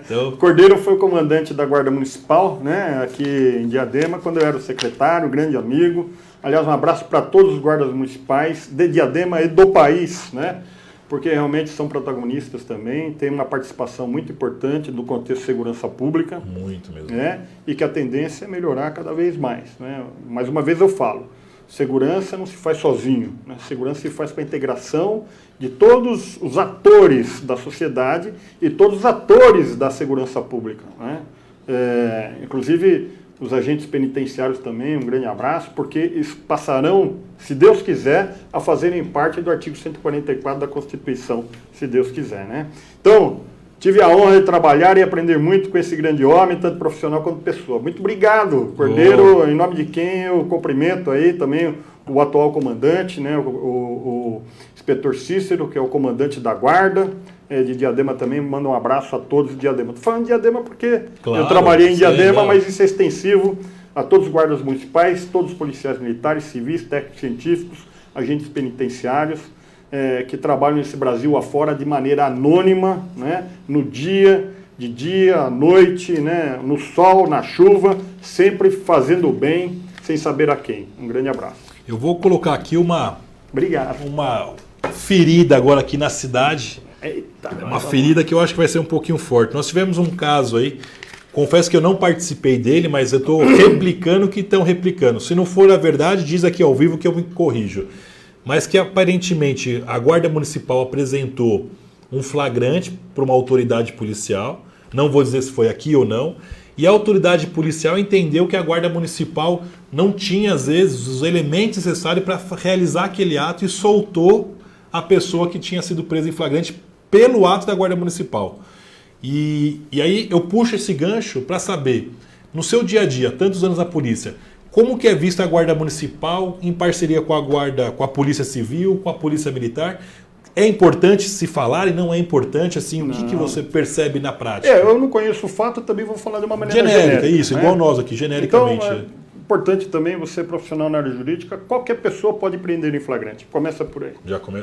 Então... Cordeiro foi o comandante da Guarda Municipal, né, aqui em Diadema, quando eu era o secretário, grande amigo. Aliás, um abraço para todos os guardas municipais de Diadema e do país, né? Porque realmente são protagonistas também, tem uma participação muito importante no contexto de segurança pública. Muito mesmo. Né? E que a tendência é melhorar cada vez mais. Né? Mais uma vez eu falo, segurança não se faz sozinho, né? Segurança se faz com a integração de todos os atores da sociedade e todos os atores da segurança pública. Né? Inclusive os agentes penitenciários também, um grande abraço, porque eles passarão, se Deus quiser, a fazerem parte do artigo 144 da Constituição, se Deus quiser, né? Então, tive a honra de trabalhar e aprender muito com esse grande homem, tanto profissional quanto pessoa. Muito obrigado, Cordeiro, em nome de quem eu cumprimento aí também o atual comandante, né, o inspetor Cícero, que é o comandante da guarda, de Diadema também, manda um abraço a todos de Diadema. Estou falando de Diadema porque eu trabalhei em Diadema, mas isso é extensivo a todos os guardas municipais, todos os policiais militares, civis, técnicos científicos, agentes penitenciários, que trabalham nesse Brasil afora de maneira anônima, né, no dia, de dia, à noite, né, no sol, na chuva, sempre fazendo o bem, sem saber a quem. Um grande abraço. Eu vou colocar aqui uma ferida agora aqui na cidade. Eita, uma ferida que eu acho que vai ser um pouquinho forte. Nós tivemos um caso aí, confesso que eu não participei dele, mas eu estou replicando o que estão replicando. Se não for a verdade, diz aqui ao vivo que eu me corrijo. Mas que aparentemente a Guarda Municipal apresentou um flagrante para uma autoridade policial, não vou dizer se foi aqui ou não, e a autoridade policial entendeu que a Guarda Municipal não tinha, às vezes, os elementos necessários para realizar aquele ato e soltou a pessoa que tinha sido presa em flagrante pelo ato da Guarda Municipal. E aí eu puxo esse gancho para saber, no seu dia a dia, tantos anos na polícia, como que é vista a Guarda Municipal em parceria com a Guarda, com a Polícia Civil, com a Polícia Militar? É importante se falar e não é importante? Assim, o que você percebe na prática? Eu não conheço o fato, também vou falar de uma maneira genérica. Isso, né? Igual nós aqui, genericamente. Então, importante também, você é profissional na área jurídica, qualquer pessoa pode prender em flagrante. Começa por aí.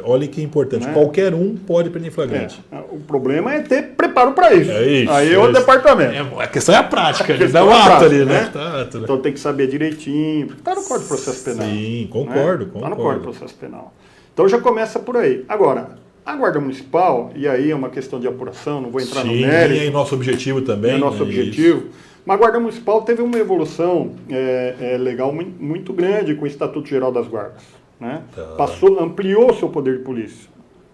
Olha que importante, né? Qualquer um pode prender em flagrante. O problema é ter preparo para isso. Isso. Aí é o departamento. A questão é a prática, dá o ato ali, né? Então tem que saber direitinho, porque está no Código de Processo Penal. Sim, concordo. Está no Código de Processo Penal. Então já começa por aí. Agora, a Guarda Municipal, e aí é uma questão de apuração, não vou entrar no mérito. E aí nosso objetivo também. É nosso objetivo. Mas a Guarda Municipal teve uma evolução legal muito grande com o Estatuto Geral das Guardas. Né? Ampliou o seu poder de polícia.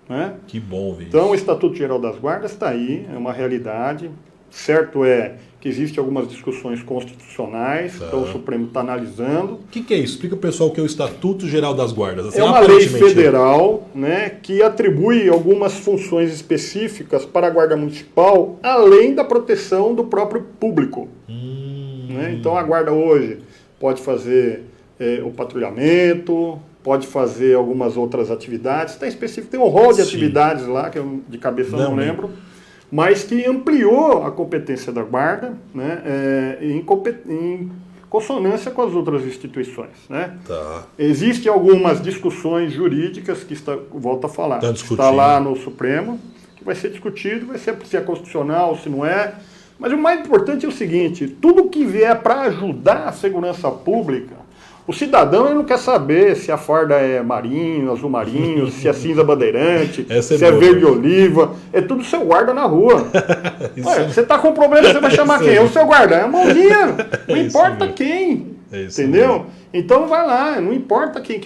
Né? Que bom, Vitor. Então o Estatuto Geral das Guardas está aí, é uma realidade. Certo é que existem algumas discussões constitucionais, então o Supremo está analisando. O que é isso? Explica para o pessoal o que é o Estatuto Geral das Guardas. Assim, é uma lei federal, né, que atribui algumas funções específicas para a Guarda Municipal, além da proteção do próprio público. Né? Então a Guarda hoje pode fazer o patrulhamento, pode fazer algumas outras atividades. Está específico, tem um rol de atividades lá, que eu de cabeça não lembro. Mas que ampliou a competência da Guarda, né, em consonância com as outras instituições. Né? Existem algumas discussões jurídicas que volto a falar, está lá no Supremo, que vai ser discutido, vai ser se é constitucional, se não é. Mas o mais importante é o seguinte, tudo que vier para ajudar a segurança pública, o cidadão ele não quer saber se a farda é marinho, azul marinho, se é cinza bandeirante, se é verde oliva. É tudo seu guarda na rua. Você está com um problema, você vai chamar quem? É o seu guarda. É a mãozinha. Não importa quem. Entendeu? Então vai lá. Não importa quem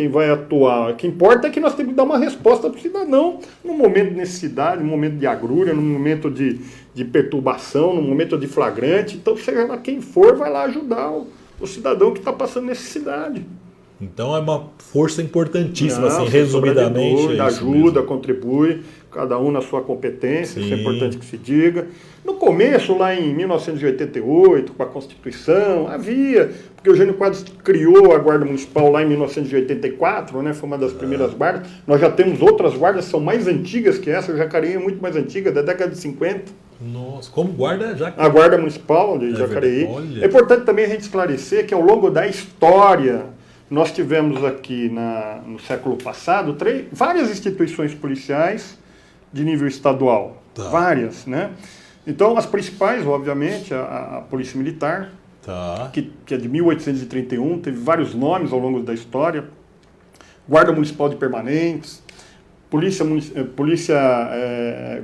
vai atuar. O que importa é que nós temos que dar uma resposta para o cidadão num momento de necessidade, num momento de agrúria, num momento de perturbação, num momento de flagrante. Então, seja lá quem for, vai lá ajudar o cidadão que está passando necessidade. Então é uma força importantíssima, assim, resumidamente. Ajuda, contribui, cada um na sua competência, isso é importante que se diga. No começo, lá em 1988, com a Constituição, havia, porque o Jânio Quadros criou a Guarda Municipal lá em 1984, né, foi uma das primeiras guardas. Nós já temos outras guardas que são mais antigas que essa, o Jacareí é muito mais antiga, da década de 50. Nossa, como guarda já? A Guarda Municipal de Jacareí. É importante também a gente esclarecer que ao longo da história, nós tivemos aqui no século passado várias instituições policiais de nível estadual. Tá. Várias, né? Então, as principais, obviamente, a Polícia Militar, Tá. que é de 1831, teve vários nomes ao longo da história. Guarda Municipal de Permanentes,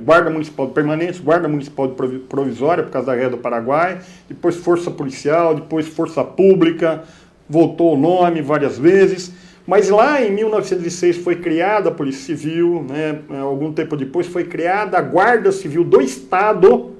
Guarda Municipal de Permanentes, Guarda Municipal de Provisória, por causa da Guerra do Paraguai, depois Força Policial, depois Força Pública, voltou o nome várias vezes. Mas lá em 1906 foi criada a Polícia Civil, né? Algum tempo depois foi criada a Guarda Civil do Estado,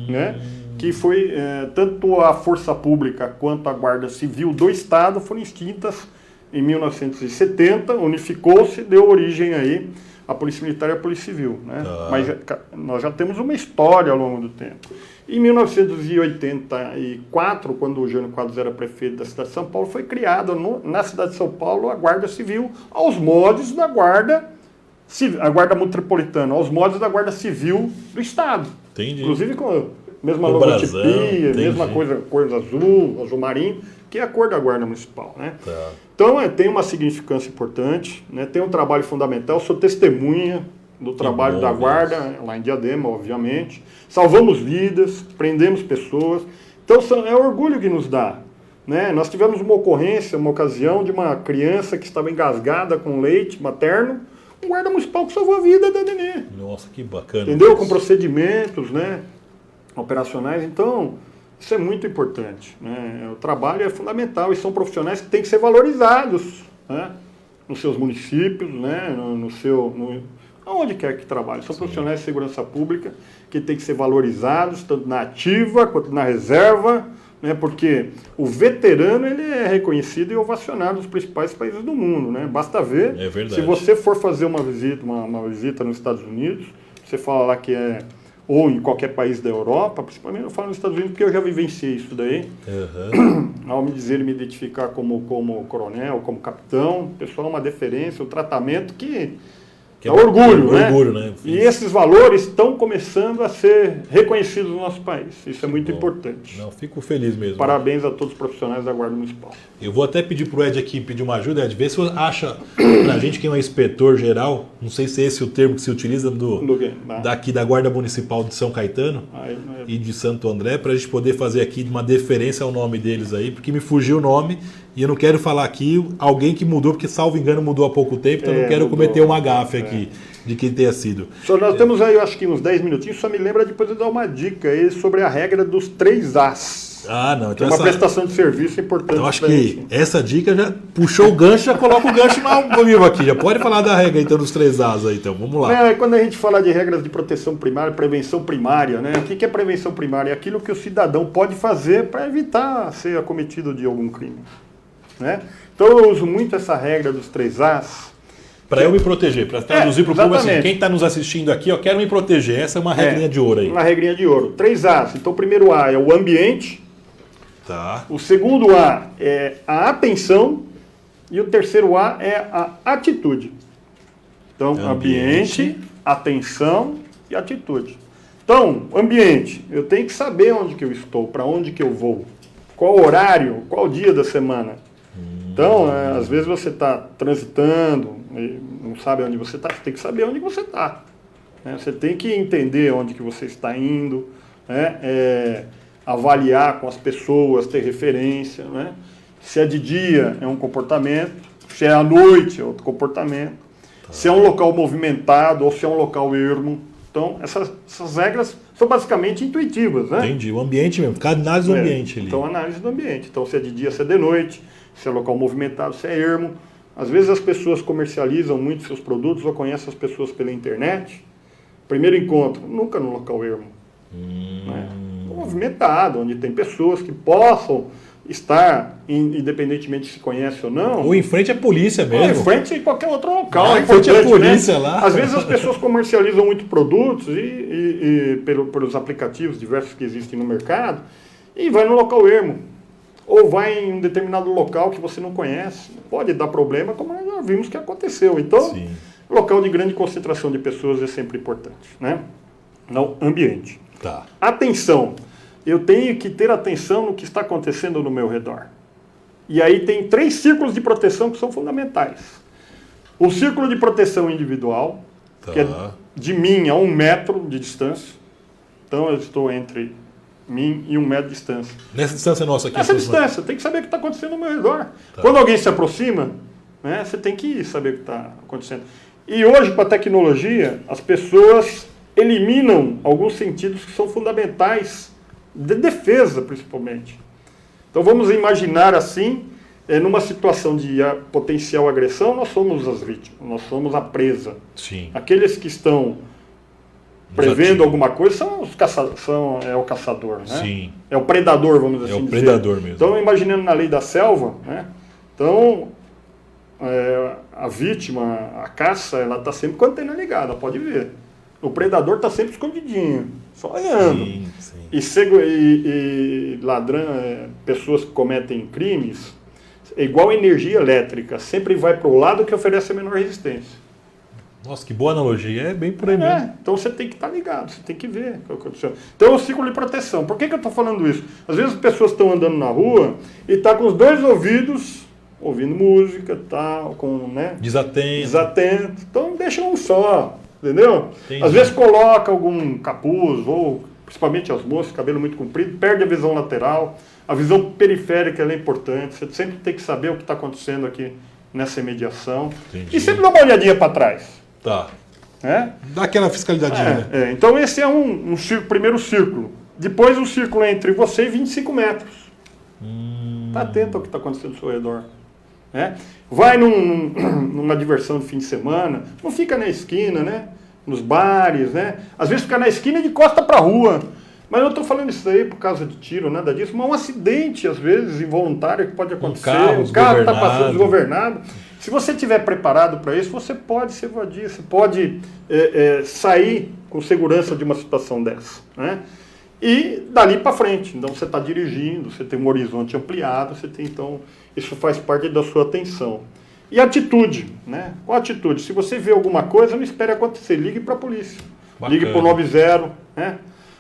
né? Que foi, tanto a Força Pública quanto a Guarda Civil do Estado foram extintas em 1970, unificou-se, deu origem aí à Polícia Militar e à Polícia Civil, né? Tá. Mas nós já temos uma história ao longo do tempo. Em 1984, quando o Jânio Quadros era prefeito da cidade de São Paulo, foi criada na cidade de São Paulo a Guarda Civil aos moldes da Guarda Metropolitana, aos moldes da Guarda Civil do Estado. Entendi. Inclusive com a mesma O logotipia, brasão, entendi. mesma coisa, cor azul marinho, que é a cor da Guarda Municipal, né? Tá. Então, tem uma significância importante, né? Tem um trabalho fundamental, sou testemunha do trabalho da Guarda, lá em Diadema, obviamente. Salvamos vidas, prendemos pessoas. Então, é o orgulho que nos dá, né? Nós tivemos uma ocorrência, uma ocasião de uma criança que estava engasgada com leite materno, um guarda municipal que salvou a vida da nenê. Nossa, que bacana. Entendeu? Com procedimentos, né, operacionais. Então, isso é muito importante, né? O trabalho é fundamental e são profissionais que têm que ser valorizados, né, nos seus municípios, né, aonde quer que trabalhe. São profissionais de segurança pública que têm que ser valorizados, tanto na ativa quanto na reserva, né, porque o veterano ele é reconhecido e ovacionado nos principais países do mundo, né? Basta ver, É verdade. se você for fazer uma visita nos Estados Unidos, você fala lá que ou em qualquer país da Europa, principalmente eu falo nos Estados Unidos porque eu já vivenciei isso daí. Ao me dizer e me identificar como coronel, como capitão, o pessoal, uma deferência, um tratamento que é orgulho, né? Orgulho, né? E esses valores estão começando a ser reconhecidos no nosso país. Isso é muito importante. Não, fico feliz mesmo. Parabéns a todos os profissionais da Guarda Municipal. Eu vou até pedir pro Ed aqui, pedir uma ajuda, Ed, ver se você acha pra gente que é um inspetor geral, não sei se é esse o termo que se utiliza daqui da Guarda Municipal de São Caetano e de Santo André, pra gente poder fazer aqui uma deferência ao nome deles aí, porque me fugiu o nome e eu não quero falar aqui alguém que mudou, porque salvo engano mudou há pouco tempo, então eu não quero cometer uma gafe aqui de quem tenha sido. Só nós temos aí, eu acho que uns 10 minutinhos, só me lembra depois de dar uma dica aí sobre a regra dos 3 As. Ah, não. Então é uma prestação de serviço importante. Então acho que essa dica já puxou o gancho, já coloca o gancho ao vivo aqui. Já pode falar da regra então dos 3 As aí, então. Vamos lá. Quando a gente fala de regras de proteção primária, prevenção primária, né? O que é prevenção primária? É aquilo que o cidadão pode fazer para evitar ser acometido de algum crime, né? Então eu uso muito essa regra dos 3 As. Para eu me proteger, para traduzir para o público assim, quem está nos assistindo aqui, eu quero me proteger. Essa é uma regrinha de ouro aí. Uma regrinha de ouro. 3 As. Então o primeiro A é o ambiente. Tá. O segundo A é a atenção. E o terceiro A é a atitude. Então, ambiente, atenção e atitude. Então, ambiente. Eu tenho que saber onde que eu estou, para onde que eu vou. Qual horário, qual dia da semana. Então, às vezes você está transitando, não sabe onde você está, você tem que saber onde você está. Né? Você tem que entender onde que você está indo, né? Avaliar com as pessoas, ter referência. Né? Se é de dia, é um comportamento, se é à noite, é outro comportamento. Se é um local movimentado ou se é um local ermo. Então, essas regras são basicamente intuitivas. Né? Entendi, o ambiente mesmo, cada análise do ambiente ali. Então, análise do ambiente. Então, se é de dia, se é de noite, se é local movimentado, se é ermo. Às vezes as pessoas comercializam muito seus produtos ou conhecem as pessoas pela internet. Primeiro encontro, nunca no local ermo. Né? Movimentado, onde tem pessoas que possam estar, independentemente se conhece ou não. Ou em frente à polícia mesmo. Ou em frente a qualquer outro local. Em frente à polícia, né? Lá. Às vezes as pessoas comercializam muito produtos pelos aplicativos diversos que existem no mercado e vai no local ermo. Ou vai em um determinado local que você não conhece. Pode dar problema, como nós já vimos que aconteceu. Então, local de grande concentração de pessoas é sempre importante. Né? No ambiente. Tá. Atenção. Eu tenho que ter atenção no que está acontecendo no meu redor. E aí tem 3 círculos de proteção que são fundamentais. O círculo de proteção individual, que é de mim a 1 metro de distância. Então eu estou entre mim e 1 metro de distância. Nessa distância nossa aqui? Nessa distância, tem que saber o que está acontecendo ao meu redor. Quando alguém se aproxima, né, você tem que saber o que está acontecendo. E hoje, com a tecnologia, as pessoas eliminam alguns sentidos que são fundamentais, de defesa principalmente. Então vamos imaginar assim, numa situação de potencial agressão, nós somos as vítimas, nós somos a presa. Sim. Aqueles que estão prevendo alguma coisa são os é o caçador, né? Sim. É o predador, vamos assim dizer. É o predador mesmo. Então, imaginando na lei da selva, né? Então, a vítima, a caça, ela está sempre com a antena ligada, pode ver. O predador está sempre escondidinho, só olhando. Sim, sim. E ladrão, pessoas que cometem crimes, é igual energia elétrica, sempre vai para o lado que oferece a menor resistência. Nossa, que boa analogia. É bem por aí mesmo. Então você tem que estar ligado, você tem que ver o que aconteceu. Então é o ciclo de proteção. Por que eu estou falando isso? Às vezes as pessoas estão andando na rua e estão com os 2 ouvidos ouvindo música, tal, com, né? Desatento. Então deixa um só, entendeu? Entendi. Às vezes coloca algum capuz, ou principalmente as moças, cabelo muito comprido, perde a visão lateral. A visão periférica ela é importante. Você sempre tem que saber o que está acontecendo aqui nessa imediação. Entendi. E sempre dá uma olhadinha para trás. Tá. Dá aquela fiscalidadinha, né? Então esse é um primeiro círculo. Depois o círculo é entre você e 25 metros. Está atento ao que está acontecendo ao seu redor. Vai numa diversão de fim de semana, não fica na esquina, né? Nos bares, né? Às vezes fica na esquina de costa para a rua. Mas eu estou falando isso aí por causa de tiro, nada disso, mas um acidente, às vezes, involuntário que pode acontecer. O carro está passando desgovernado. Se você estiver preparado para isso, você pode se evadir, você pode sair com segurança de uma situação dessa. Né? E dali para frente. Então você está dirigindo, você tem um horizonte ampliado, você tem, então, isso faz parte da sua atenção. E atitude, né? Qual atitude? Se você vê alguma coisa, não espere acontecer, ligue para a polícia. Bacana. Ligue para o 90, né?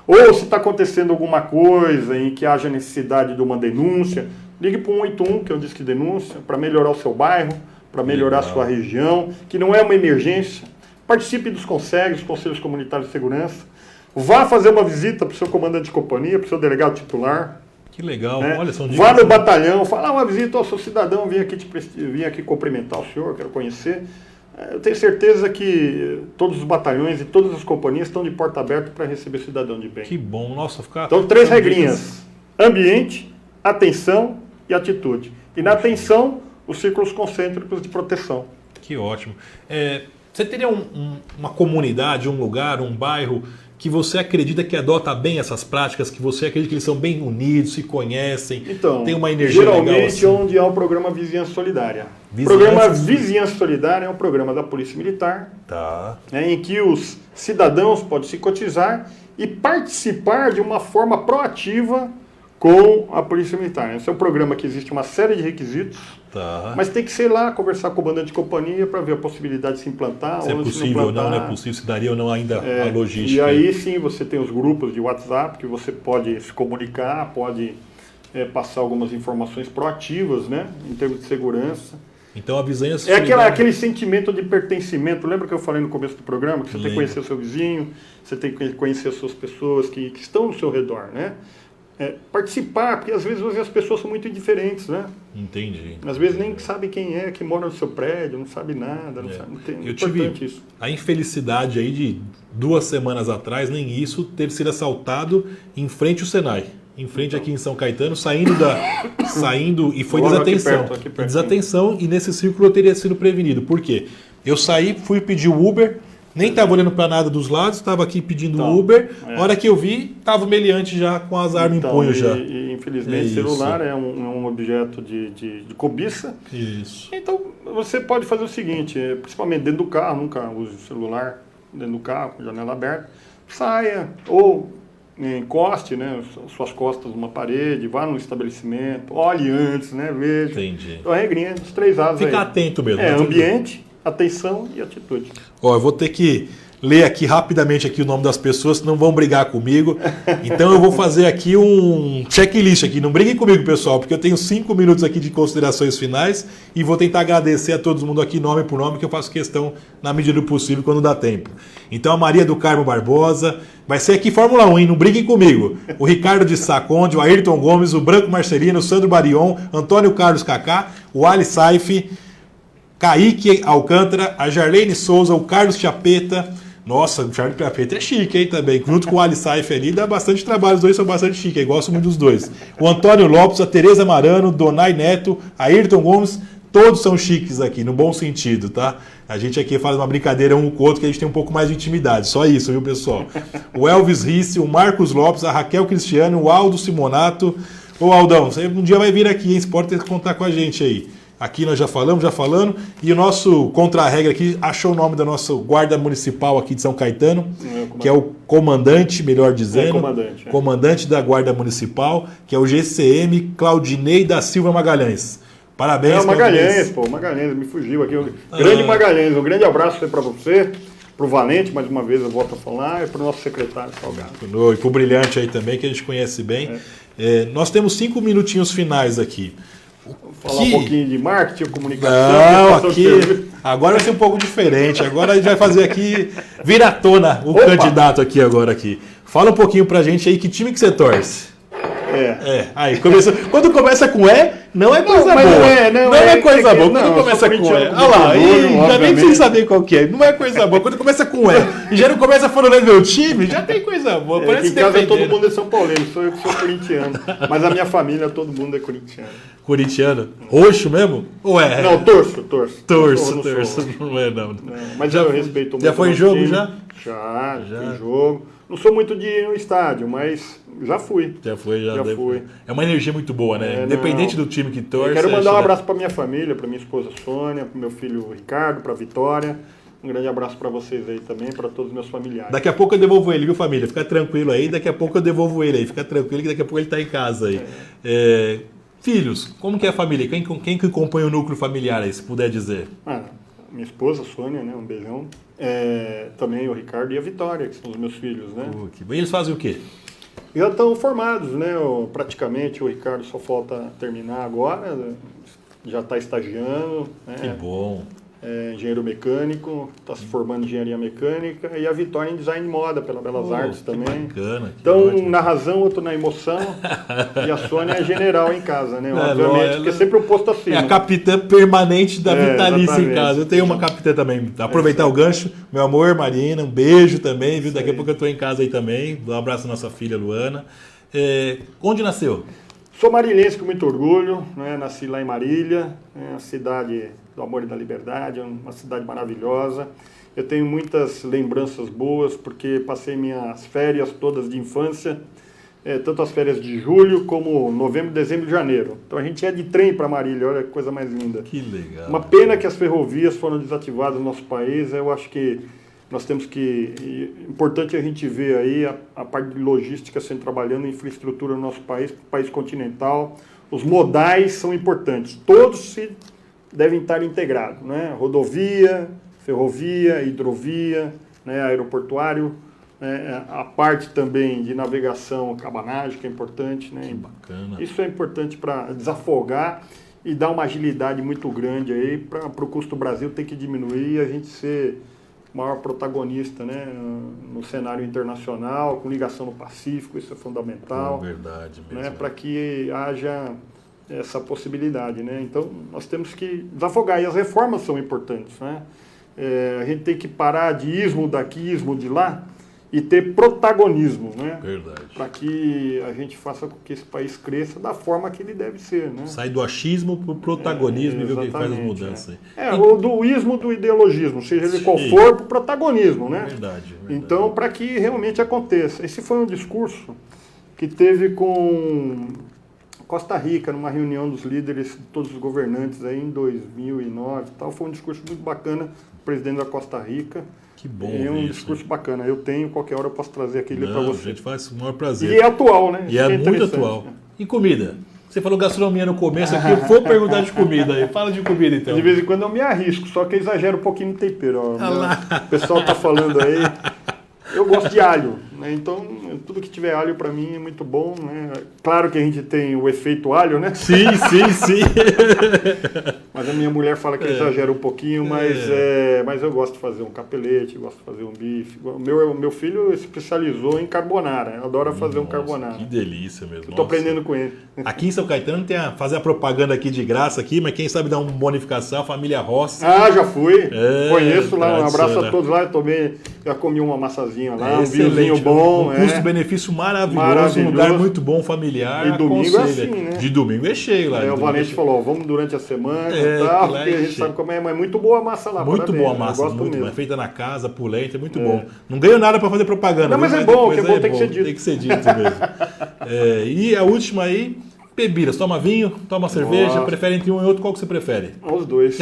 Ou se está acontecendo alguma coisa em que haja necessidade de uma denúncia, ligue para o 181, que é o Disque Denúncia, para melhorar o seu bairro, para melhorar a sua região, que não é uma emergência. Participe dos conselhos, conselhos comunitários de segurança. Vá fazer uma visita para o seu comandante de companhia, para o seu delegado titular. Que legal, né? Olha, são Vá no batalhão, fala uma visita, sou cidadão, vim aqui cumprimentar o senhor, quero conhecer. Eu tenho certeza que todos os batalhões e todas as companhias estão de porta aberta para receber cidadão de bem. Que bom, nossa, ficar... Então, 3 regrinhas: ambiente, atenção e atitude. E na atenção, os círculos concêntricos de proteção. Que ótimo. Você teria uma comunidade, um lugar, um bairro que você acredita que adota bem essas práticas, que você acredita que eles são bem unidos, se conhecem, então, tem uma energia legal assim? Geralmente onde há o programa Vizinhança Solidária. O programa Vizinhança Solidária é um programa da Polícia Militar, em que os cidadãos podem se cotizar e participar de uma forma proativa com a Polícia Militar. Esse é um programa que existe uma série de requisitos, mas tem que ser lá, conversar com o comandante de companhia para ver a possibilidade de se implantar. Se é possível ou não é possível, se daria ou não ainda a logística. E aí sim você tem os grupos de WhatsApp que você pode se comunicar, pode passar algumas informações proativas, né, em termos de segurança. Então a vizinhança aquele sentimento de pertencimento. Lembra que eu falei no começo do programa que você tem que conhecer o seu vizinho, você tem que conhecer as suas pessoas que estão no seu redor, né? Participar, porque às vezes as pessoas são muito indiferentes, né? Entendi. Às vezes nem sabe quem é que mora no seu prédio, não sabe nada, não sabe, eu tive isso. A infelicidade aí de 2 semanas atrás, nem isso, ter sido assaltado em frente ao Senai. Em frente aqui em São Caetano, saindo e foi desatenção. Aqui perto, desatenção, e nesse círculo eu teria sido prevenido. Por quê? Eu saí, fui pedir o Uber, nem estava olhando para nada dos lados, estava aqui pedindo Uber. A hora que eu vi, estava o meliante já com as armas em punho já. E infelizmente, celular é um objeto de cobiça. Isso. Então, você pode fazer o seguinte, principalmente dentro do carro, nunca use o celular dentro do carro, com a janela aberta. Saia, ou encoste, né, suas costas numa parede, vá num estabelecimento, olhe antes, né, veja. Entendi. Então, a regrinha dos 3 A's aí. Fica atento mesmo. Ambiente, atenção e atitude. Eu vou ter que ler aqui rapidamente aqui o nome das pessoas, senão vão brigar comigo. Então eu vou fazer aqui um checklist aqui. Não briguem comigo, pessoal, porque eu tenho 5 minutos aqui de considerações finais e vou tentar agradecer a todo mundo aqui nome por nome, que eu faço questão na medida do possível quando dá tempo. Então a Maria do Carmo Barbosa, vai ser aqui Fórmula 1, hein? Não briguem comigo. O Ricardo de Saconde, o Ayrton Gomes, o Branco Marcelino, o Sandro Barion, Antônio Carlos Kaká, o Ali Saif, Kaique Alcântara, a Jarlene Souza, o Carlos Chapeta. Nossa, o Charles Chapeta é chique, hein, também. Junto com o Ali Saif ali, dá bastante trabalho. Os dois são bastante chiques, eu gosto muito dos dois. O Antônio Lopes, a Tereza Marano, Donai Neto, a Ayrton Gomes, todos são chiques aqui, no bom sentido, tá? A gente aqui faz uma brincadeira um com o outro, que a gente tem um pouco mais de intimidade. Só isso, viu, pessoal? O Elvis Risse, o Marcos Lopes, a Raquel Cristiano, o Aldo Simonato. Ô, Aldão, você um dia vai vir aqui, hein? Você pode ter que contar com a gente aí. Aqui nós já falando. E o nosso contra-regra aqui achou o nome do nosso guarda municipal aqui de São Caetano, que é o comandante, melhor dizendo. Comandante da Guarda Municipal, que é o GCM Claudinei da Silva Magalhães. Parabéns, Magalhães, pô, Magalhães, me fugiu aqui. Grande Magalhães, um grande abraço para você, pro Valente, mais uma vez eu volto a falar, e pro nosso secretário Salgado. E pro Brilhante aí também, que a gente conhece bem. Nós temos 5 minutinhos finais aqui. Falar um pouquinho de marketing, comunicação. Não, aqui, agora vai ser um pouco diferente. Agora a gente vai fazer aqui, vir à tona o candidato aqui agora aqui. Fala um pouquinho pra gente aí, que time que você torce? Aí, quando começa com não é coisa boa. Não é coisa boa. Quando começa com olha lá, já nem precisa saber qual que é. Não é coisa boa. Quando começa com e já não começa falando meu time, já tem coisa boa. Parece que em casa todo mundo é São Paulino, sou eu que sou corintiano. Mas a minha família, todo mundo é corintiano. Corintiano? Roxo mesmo? Ou é? Não, torço. Torço. Não é não. Mas eu respeito muito. Já foi em jogo time. já? Já fui em jogo. Não sou muito de ir no estádio, mas já fui. Já fui. É uma energia muito boa, né? Independente do time que torce. Eu quero mandar um abraço para minha família, para minha esposa Sônia, para meu filho Ricardo, para Vitória. Um grande abraço para vocês aí também, para todos os meus familiares. Daqui a pouco eu devolvo ele, viu, família? Fica tranquilo aí. Daqui a pouco eu devolvo ele aí. Fica tranquilo que daqui a pouco ele está em casa aí. Filhos, como que é a família? Quem que acompanha o núcleo familiar aí, se puder dizer? Minha esposa, Sônia, né? Um beijão. Também o Ricardo e a Vitória, que são os meus filhos, né? E eles fazem o quê? Já estão formados, né? Praticamente o Ricardo só falta terminar agora, já está estagiando. Né? Que bom. Engenheiro mecânico, está se formando em engenharia mecânica, e a Vitória em design de moda pela Belas Artes também. Bacana, então, ótimo. Na razão, eu estou na emoção, e a Sônia é general em casa, né? Obviamente, porque sempre um posto acima. É a capitã permanente da Vitalícia em casa. Eu tenho uma capitã também. Aproveitar o gancho, meu amor, Marina, um beijo também, viu? Daqui a pouco eu estou em casa aí também. Dá um abraço à nossa filha Luana. Onde nasceu? Sou marilhense com muito orgulho, né? Nasci lá em Marília, a cidade do amor e da liberdade, uma cidade maravilhosa. Eu tenho muitas lembranças boas, porque passei minhas férias todas de infância, tanto as férias de julho como novembro, dezembro e janeiro. Então a gente ia de trem para Marília, olha que coisa mais linda. Que legal. Uma pena que as ferrovias foram desativadas no nosso país, eu acho que nós temos que... Importante a gente ver aí a parte de logística sendo trabalhando, infraestrutura no nosso país continental. Os modais são importantes, todos devem estar integrados, né? Rodovia, ferrovia, hidrovia, né? Aeroportuário, a parte também de navegação, cabanagem, que é importante, né? Que bacana. Isso é importante para desafogar e dar uma agilidade muito grande aí para o custo do Brasil ter que diminuir e a gente ser maior protagonista, né, no cenário internacional, com ligação no Pacífico, isso é fundamental. Verdade mesmo. Né, para que haja essa possibilidade, né? Então, nós temos que desafogar, e as reformas são importantes, né? A gente tem que parar de ismo daqui, ismo de lá, e ter protagonismo, né? Verdade. Para que a gente faça com que esse país cresça da forma que ele deve ser, né? Sai do achismo para o protagonismo e ver o que faz as mudanças. O do ismo do ideologismo, seja ele qual for, para o protagonismo, né? Verdade. Então, para que realmente aconteça. Esse foi um discurso que teve com Costa Rica, numa reunião dos líderes de todos os governantes aí em 2009 e tal. Foi um discurso muito bacana, o presidente da Costa Rica. Que bom. É um discurso bacana. Eu tenho, qualquer hora eu posso trazer aquele para você. A gente faz com o maior prazer. E é atual, né? E é muito atual. Né? E comida? Você falou gastronomia no começo aqui, eu vou perguntar de comida aí. Fala de comida então. De vez em quando eu me arrisco, só que eu exagero um pouquinho no tempero. Ó, né? O pessoal tá falando aí. Eu gosto de alho, né? Então tudo que tiver alho para mim é muito bom, né? Claro que a gente tem o efeito alho, né? Sim. Mas a minha mulher fala que eu exagero um pouquinho, mas eu gosto de fazer um capelete, gosto de fazer um bife. Meu filho especializou em carbonara, adora fazer um carbonara. Que delícia mesmo. Estou aprendendo com ele. Aqui em São Caetano tem fazer a propaganda aqui de graça aqui, mas quem sabe dar uma bonificação, a família Rossi. Ah, já fui. Conheço lá, um abraço a todos lá, já comi uma massazinha lá, um vinhozinho bom. Um custo-benefício maravilhoso, um lugar muito bom, familiar. E domingo é assim, né? De domingo é cheio lá. O Valente falou, vamos durante a semana e tal, porque a gente sabe como é, mas muito boa a massa lá. Muito parabéns, boa a massa, gosto muito mesmo. É feita na casa, pulenta, é muito bom. Não ganho nada para fazer propaganda. Não, mas é bom, que é bom, tem que ser dito. Tem que ser dito mesmo. E a última aí, bebidas. Toma vinho, toma cerveja, prefere entre um e outro, qual que você prefere? Os dois.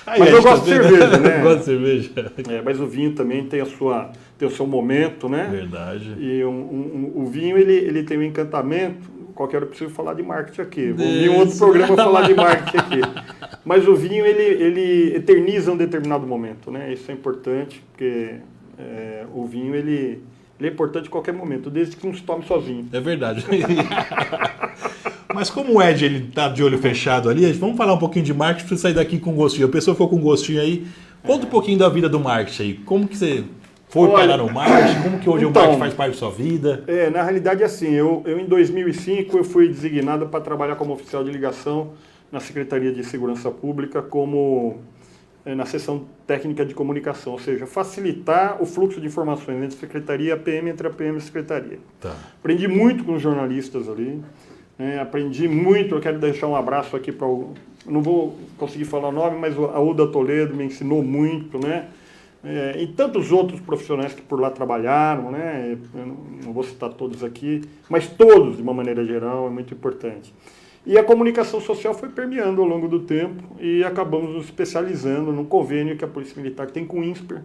Mas eu gosto de cerveja, né? Eu gosto de cerveja. Mas o vinho também tem o seu momento, né? Verdade. E o vinho, ele tem um encantamento. Qualquer hora eu preciso falar de marketing aqui. Vou vir um outro programa falar de marketing aqui. Mas o vinho, ele eterniza um determinado momento, né? Isso é importante, porque o vinho, ele é importante em qualquer momento, desde que não se tome sozinho. É verdade. Mas como o Ed ele tá de olho fechado ali, vamos falar um pouquinho de marketing para sair daqui com gostinho. A pessoa ficou com gostinho aí. Conta um pouquinho da vida do marketing aí. Como que você foi parar no marketing? Como que hoje o marketing faz parte da sua vida? Na realidade, assim, eu em 2005 eu fui designado para trabalhar como oficial de ligação na Secretaria de Segurança Pública na seção técnica de comunicação, ou seja, facilitar o fluxo de informações entre a Secretaria e a PM, entre a PM e a Secretaria. Tá. Aprendi muito com os jornalistas ali, aprendi muito, eu quero deixar um abraço aqui para não vou conseguir falar o nome, mas a Uda Toledo me ensinou muito, né? E tantos outros profissionais que por lá trabalharam, né? Eu não vou citar todos aqui, mas todos, de uma maneira geral, é muito importante. E a comunicação social foi permeando ao longo do tempo e acabamos nos especializando num convênio que a Polícia Militar tem com o INSPER,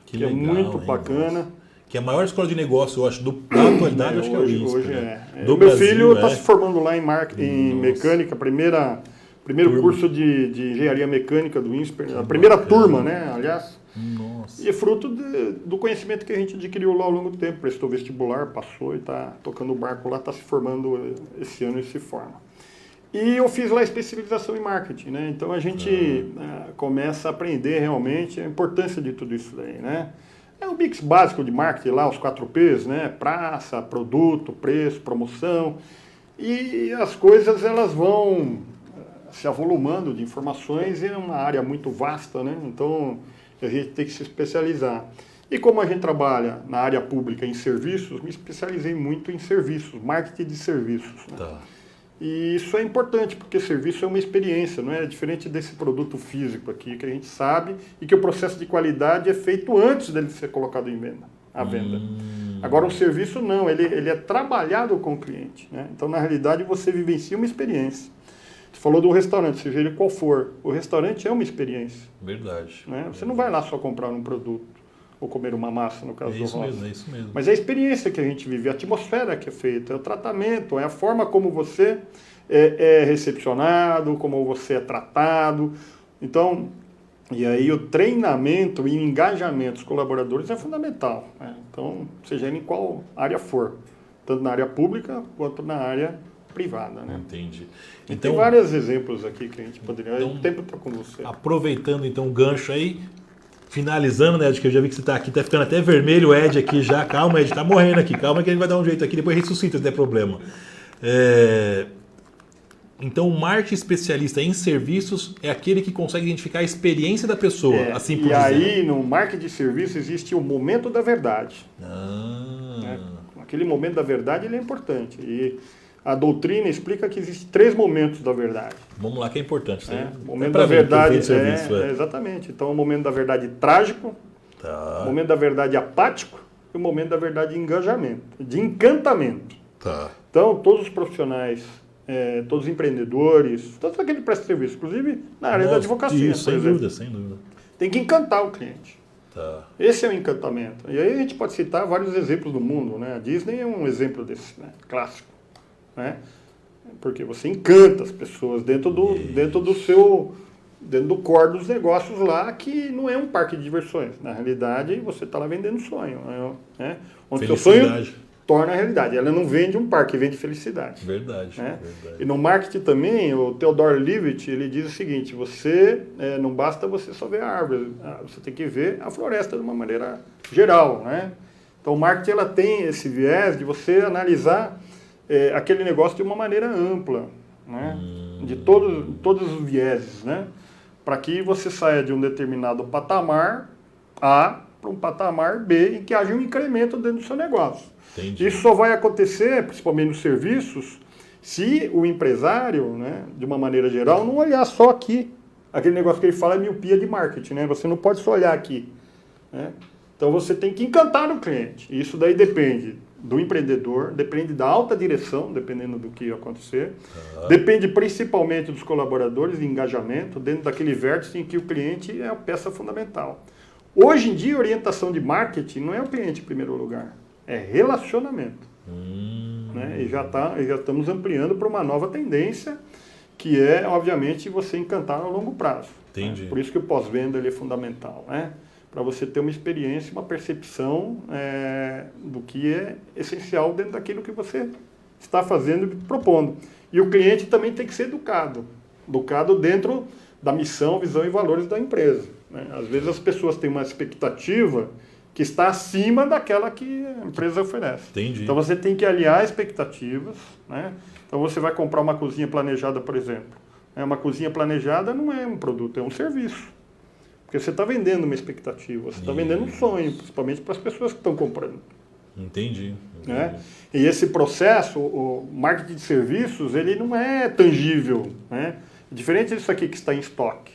que legal, é muito bacana. Nossa. Que é a maior escola de negócio, eu acho, da atualidade, acho que é o INSPER. Hoje né? O meu filho está se formando lá em mecânica, primeiro curso de engenharia mecânica do INSPER, a primeira turma, né, aliás. Nossa. E é fruto do conhecimento que a gente adquiriu lá ao longo do tempo. Prestou vestibular, passou e está tocando o barco lá, está se formando esse ano e se forma. E eu fiz lá especialização em marketing, né? Então a gente começa a aprender realmente a importância de tudo isso daí, né? É o mix básico de marketing lá, os 4 P's, né? Praça, produto, preço, promoção. E as coisas elas vão se avolumando de informações e é uma área muito vasta, né? Então a gente tem que se especializar. E como a gente trabalha na área pública em serviços, me especializei muito em serviços, marketing de serviços. Né? Tá. E isso é importante, porque serviço é uma experiência, não é diferente desse produto físico aqui, que a gente sabe e que o processo de qualidade é feito antes dele ser colocado à venda. Agora, o serviço não, ele é trabalhado com o cliente. Né? Então, na realidade, você vivencia uma experiência. Você falou do restaurante, seja ele qual for. O restaurante é uma experiência. Verdade. Né? Você não vai lá só comprar um produto ou comer uma massa, no caso do Rosa. É isso mesmo. Mas é a experiência que a gente vive, a atmosfera que é feita, é o tratamento, é a forma como você é recepcionado, como você é tratado. Então, e aí o treinamento e o engajamento dos colaboradores é fundamental. Né? Então, seja ele em qual área for, tanto na área pública quanto na área privada. Né? Entendi. Então, tem vários exemplos aqui que a gente poderia... Então, o tempo está com você. Aproveitando então o gancho aí, finalizando, né, Ed, que eu já vi que você está aqui, tá ficando até vermelho o Ed aqui já. Calma, Ed, tá morrendo aqui. Calma que a gente vai dar um jeito aqui, depois ressuscita se der problema. Então, o marketing especialista em serviços é aquele que consegue identificar a experiência da pessoa, assim por dizer. E aí, no marketing de serviços, existe o momento da verdade. Né? Aquele momento da verdade ele é importante. E a doutrina explica que existem 3 momentos da verdade. Vamos lá, que é importante. O momento da verdade exatamente. Então, o momento da verdade trágico, o momento da verdade apático e o momento da verdade de engajamento, de encantamento. Tá. Então, todos os profissionais, todos os empreendedores, todos aqueles que prestam serviço, inclusive na área da advocacia, isso, sem dúvida. Tem que encantar o cliente. Tá. Esse é o encantamento. E aí a gente pode citar vários exemplos do mundo. Né? A Disney é um exemplo desse, né? Clássico. Né? Porque você encanta as pessoas dentro do core dos negócios lá, que não é um parque de diversões. Na realidade, você está lá vendendo sonho. Né? Onde seu sonho torna a realidade. Ela não vende um parque, vende felicidade. Verdade, né? verdade. E no marketing também, o Theodore Levitt, ele diz o seguinte, não basta você só ver a árvore, você tem que ver a floresta de uma maneira geral. Né? Então o marketing ela tem esse viés de você analisar aquele negócio de uma maneira ampla, né? De todos os vieses, né? Para que você saia de um determinado patamar A para um patamar B em que haja um incremento dentro do seu negócio. Entendi. Isso só vai acontecer, principalmente nos serviços, se o empresário, né, de uma maneira geral, não olhar só aqui. Aquele negócio que ele fala é miopia de marketing, né? Você não pode só olhar aqui. Né? Então você tem que encantar o cliente. Isso daí depende do empreendedor, depende da alta direção, dependendo do que acontecer, depende principalmente dos colaboradores, de engajamento, dentro daquele vértice em que o cliente é a peça fundamental. Hoje em dia, a orientação de marketing não é o cliente em primeiro lugar, é relacionamento. Né? E já estamos ampliando para uma nova tendência, que é, obviamente, você encantar a longo prazo. Entendi. Né? Por isso que o pós-venda ele é fundamental, né? Para você ter uma experiência, uma percepção do que é essencial dentro daquilo que você está fazendo e propondo. E o cliente também tem que ser educado dentro da missão, visão e valores da empresa. Né? Às vezes as pessoas têm uma expectativa que está acima daquela que a empresa oferece. Entendi. Então você tem que alinhar expectativas. Né? Então você vai comprar uma cozinha planejada, por exemplo. Uma cozinha planejada não é um produto, é um serviço. Porque você está vendendo uma expectativa, você está vendendo um sonho, principalmente para as pessoas que estão comprando. Entendi. Né? E esse processo, o marketing de serviços, ele não é tangível. Né? Diferente disso aqui que está em estoque.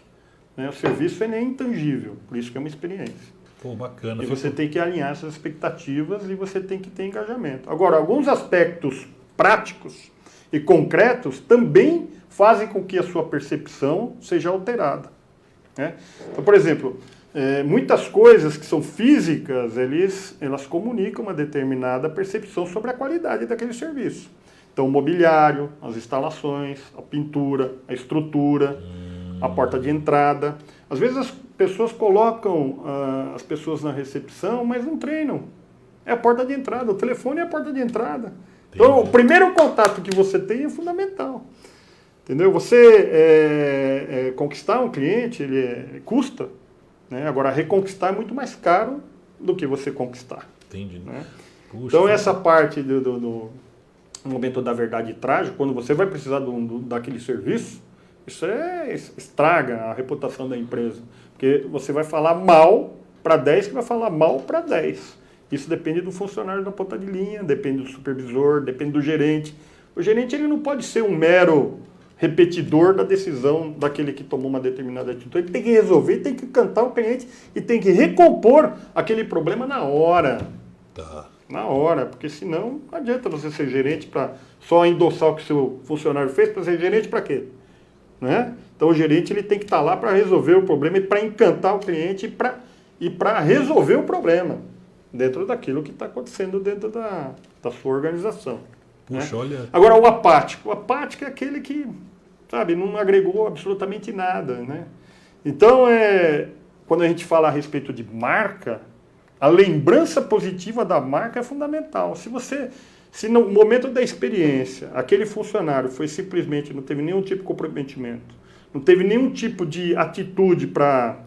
Né? O serviço ele é intangível, por isso que é uma experiência. Pô, bacana. E você tem que alinhar essas expectativas e você tem que ter engajamento. Agora, alguns aspectos práticos e concretos também fazem com que a sua percepção seja alterada. Né? Então, por exemplo, muitas coisas que são físicas, elas comunicam uma determinada percepção sobre a qualidade daquele serviço. Então, o mobiliário, as instalações, a pintura, a estrutura, a porta de entrada. Às vezes as pessoas colocam as pessoas na recepção, mas não treinam. É a porta de entrada, o telefone é a porta de entrada. Então, o primeiro contato que você tem é fundamental. Entendeu? Você conquistar um cliente, ele custa, né? Agora, reconquistar é muito mais caro do que você conquistar. Entendi. Né? Puxa, então, essa parte do momento da verdade trágica, quando você vai precisar daquele serviço, isso estraga a reputação da empresa. Porque você vai falar mal para 10 que vai falar mal para 10. Isso depende do funcionário da ponta de linha, depende do supervisor, depende do gerente. O gerente ele não pode ser um mero repetidor da decisão daquele que tomou uma determinada atitude. Ele tem que resolver, tem que cantar o cliente e tem que recompor aquele problema na hora. Tá. Na hora, porque senão não adianta você ser gerente para só endossar o que o seu funcionário fez, para ser gerente para quê? Né? Então o gerente ele tem que estar lá para resolver o problema e para encantar o cliente e para resolver o problema dentro daquilo que está acontecendo dentro da sua organização. Puxa, né? olha... Agora, o apático. O apático é aquele que, sabe, não agregou absolutamente nada. Né? Então, quando a gente fala a respeito de marca, a lembrança positiva da marca é fundamental. Se no momento da experiência, aquele funcionário foi simplesmente, não teve nenhum tipo de comprometimento, não teve nenhum tipo de atitude para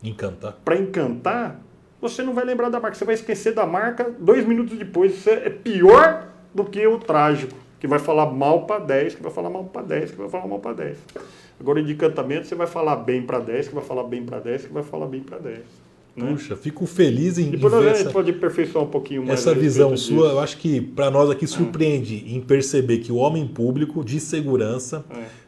encantar, você não vai lembrar da marca. Você vai esquecer da marca 2 minutos depois. Isso é pior do que o trágico, que vai falar mal para 10, que vai falar mal para 10, que vai falar mal para 10. Agora, de encantamento, você vai falar bem para 10, que vai falar bem para 10, que vai falar bem para 10. Né? Puxa, fico feliz em depois ver a gente pode aperfeiçoar um pouquinho mais. Essa visão sua, eu acho que para nós aqui surpreende em perceber que o homem público de segurança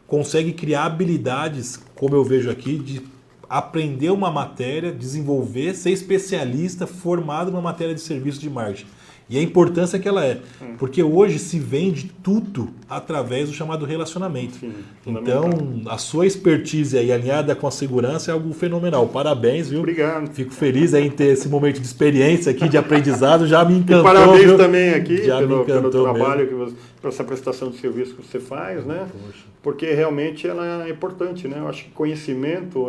consegue criar habilidades, como eu vejo aqui, de aprender uma matéria, desenvolver, ser especialista, formado numa matéria de serviço de marketing. E a importância que ela é. Porque hoje se vende tudo através do chamado relacionamento. Sim, então, a sua expertise aí alinhada com a segurança é algo fenomenal. Parabéns, viu? Obrigado. Fico feliz aí em ter esse momento de experiência aqui, de aprendizado. Já me E encantou. parabéns viu? também aqui Já me pelo encantou trabalho, que você, por essa prestação de serviço que você faz, né? Poxa. Porque realmente ela é importante, né? Eu acho que conhecimento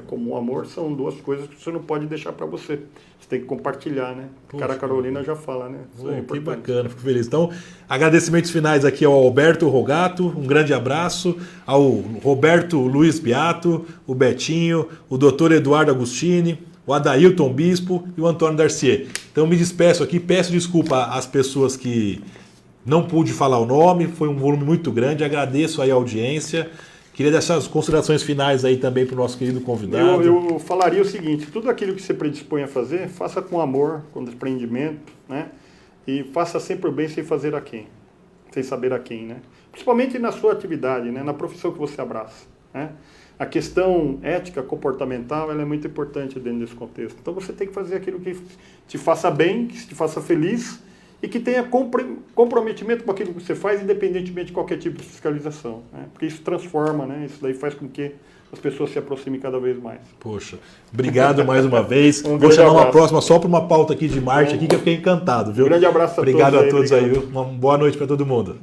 como o amor são duas coisas que você não pode deixar para você. Você tem que compartilhar, né? Poxa, Cara, a Carolina já fala, né? Isso é Oh, que importante. bacana, fico feliz. Então, agradecimentos finais aqui ao Alberto Rogato, um grande abraço, ao Roberto Luiz Beato, o Betinho, o Dr. Eduardo Agostini, o Adailton Bispo e o Antônio Darcier. Então, me despeço aqui, peço desculpa às pessoas que não pude falar o nome, foi um volume muito grande, agradeço aí a audiência. Queria deixar as considerações finais aí também para o nosso querido convidado. Eu falaria o seguinte, tudo aquilo que você predispõe a fazer, faça com amor, com desprendimento, né? E faça sempre o bem sem fazer a quem, sem saber a quem, né? Principalmente na sua atividade, né? Na profissão que você abraça, né? A questão ética, comportamental, ela é muito importante dentro desse contexto. Então você tem que fazer aquilo que te faça bem, que te faça feliz e que tenha comprometimento com aquilo que você faz, independentemente de qualquer tipo de fiscalização, né? Porque isso transforma, né? Isso daí faz com que as pessoas se aproximem cada vez mais. Poxa, obrigado mais uma vez. Um Vou grande chamar uma abraço. próxima só para uma pauta aqui de Marte aqui que eu fiquei encantado, viu? Um grande abraço a obrigado todos a aí, todos aí, obrigado. viu? Uma boa noite para todo mundo.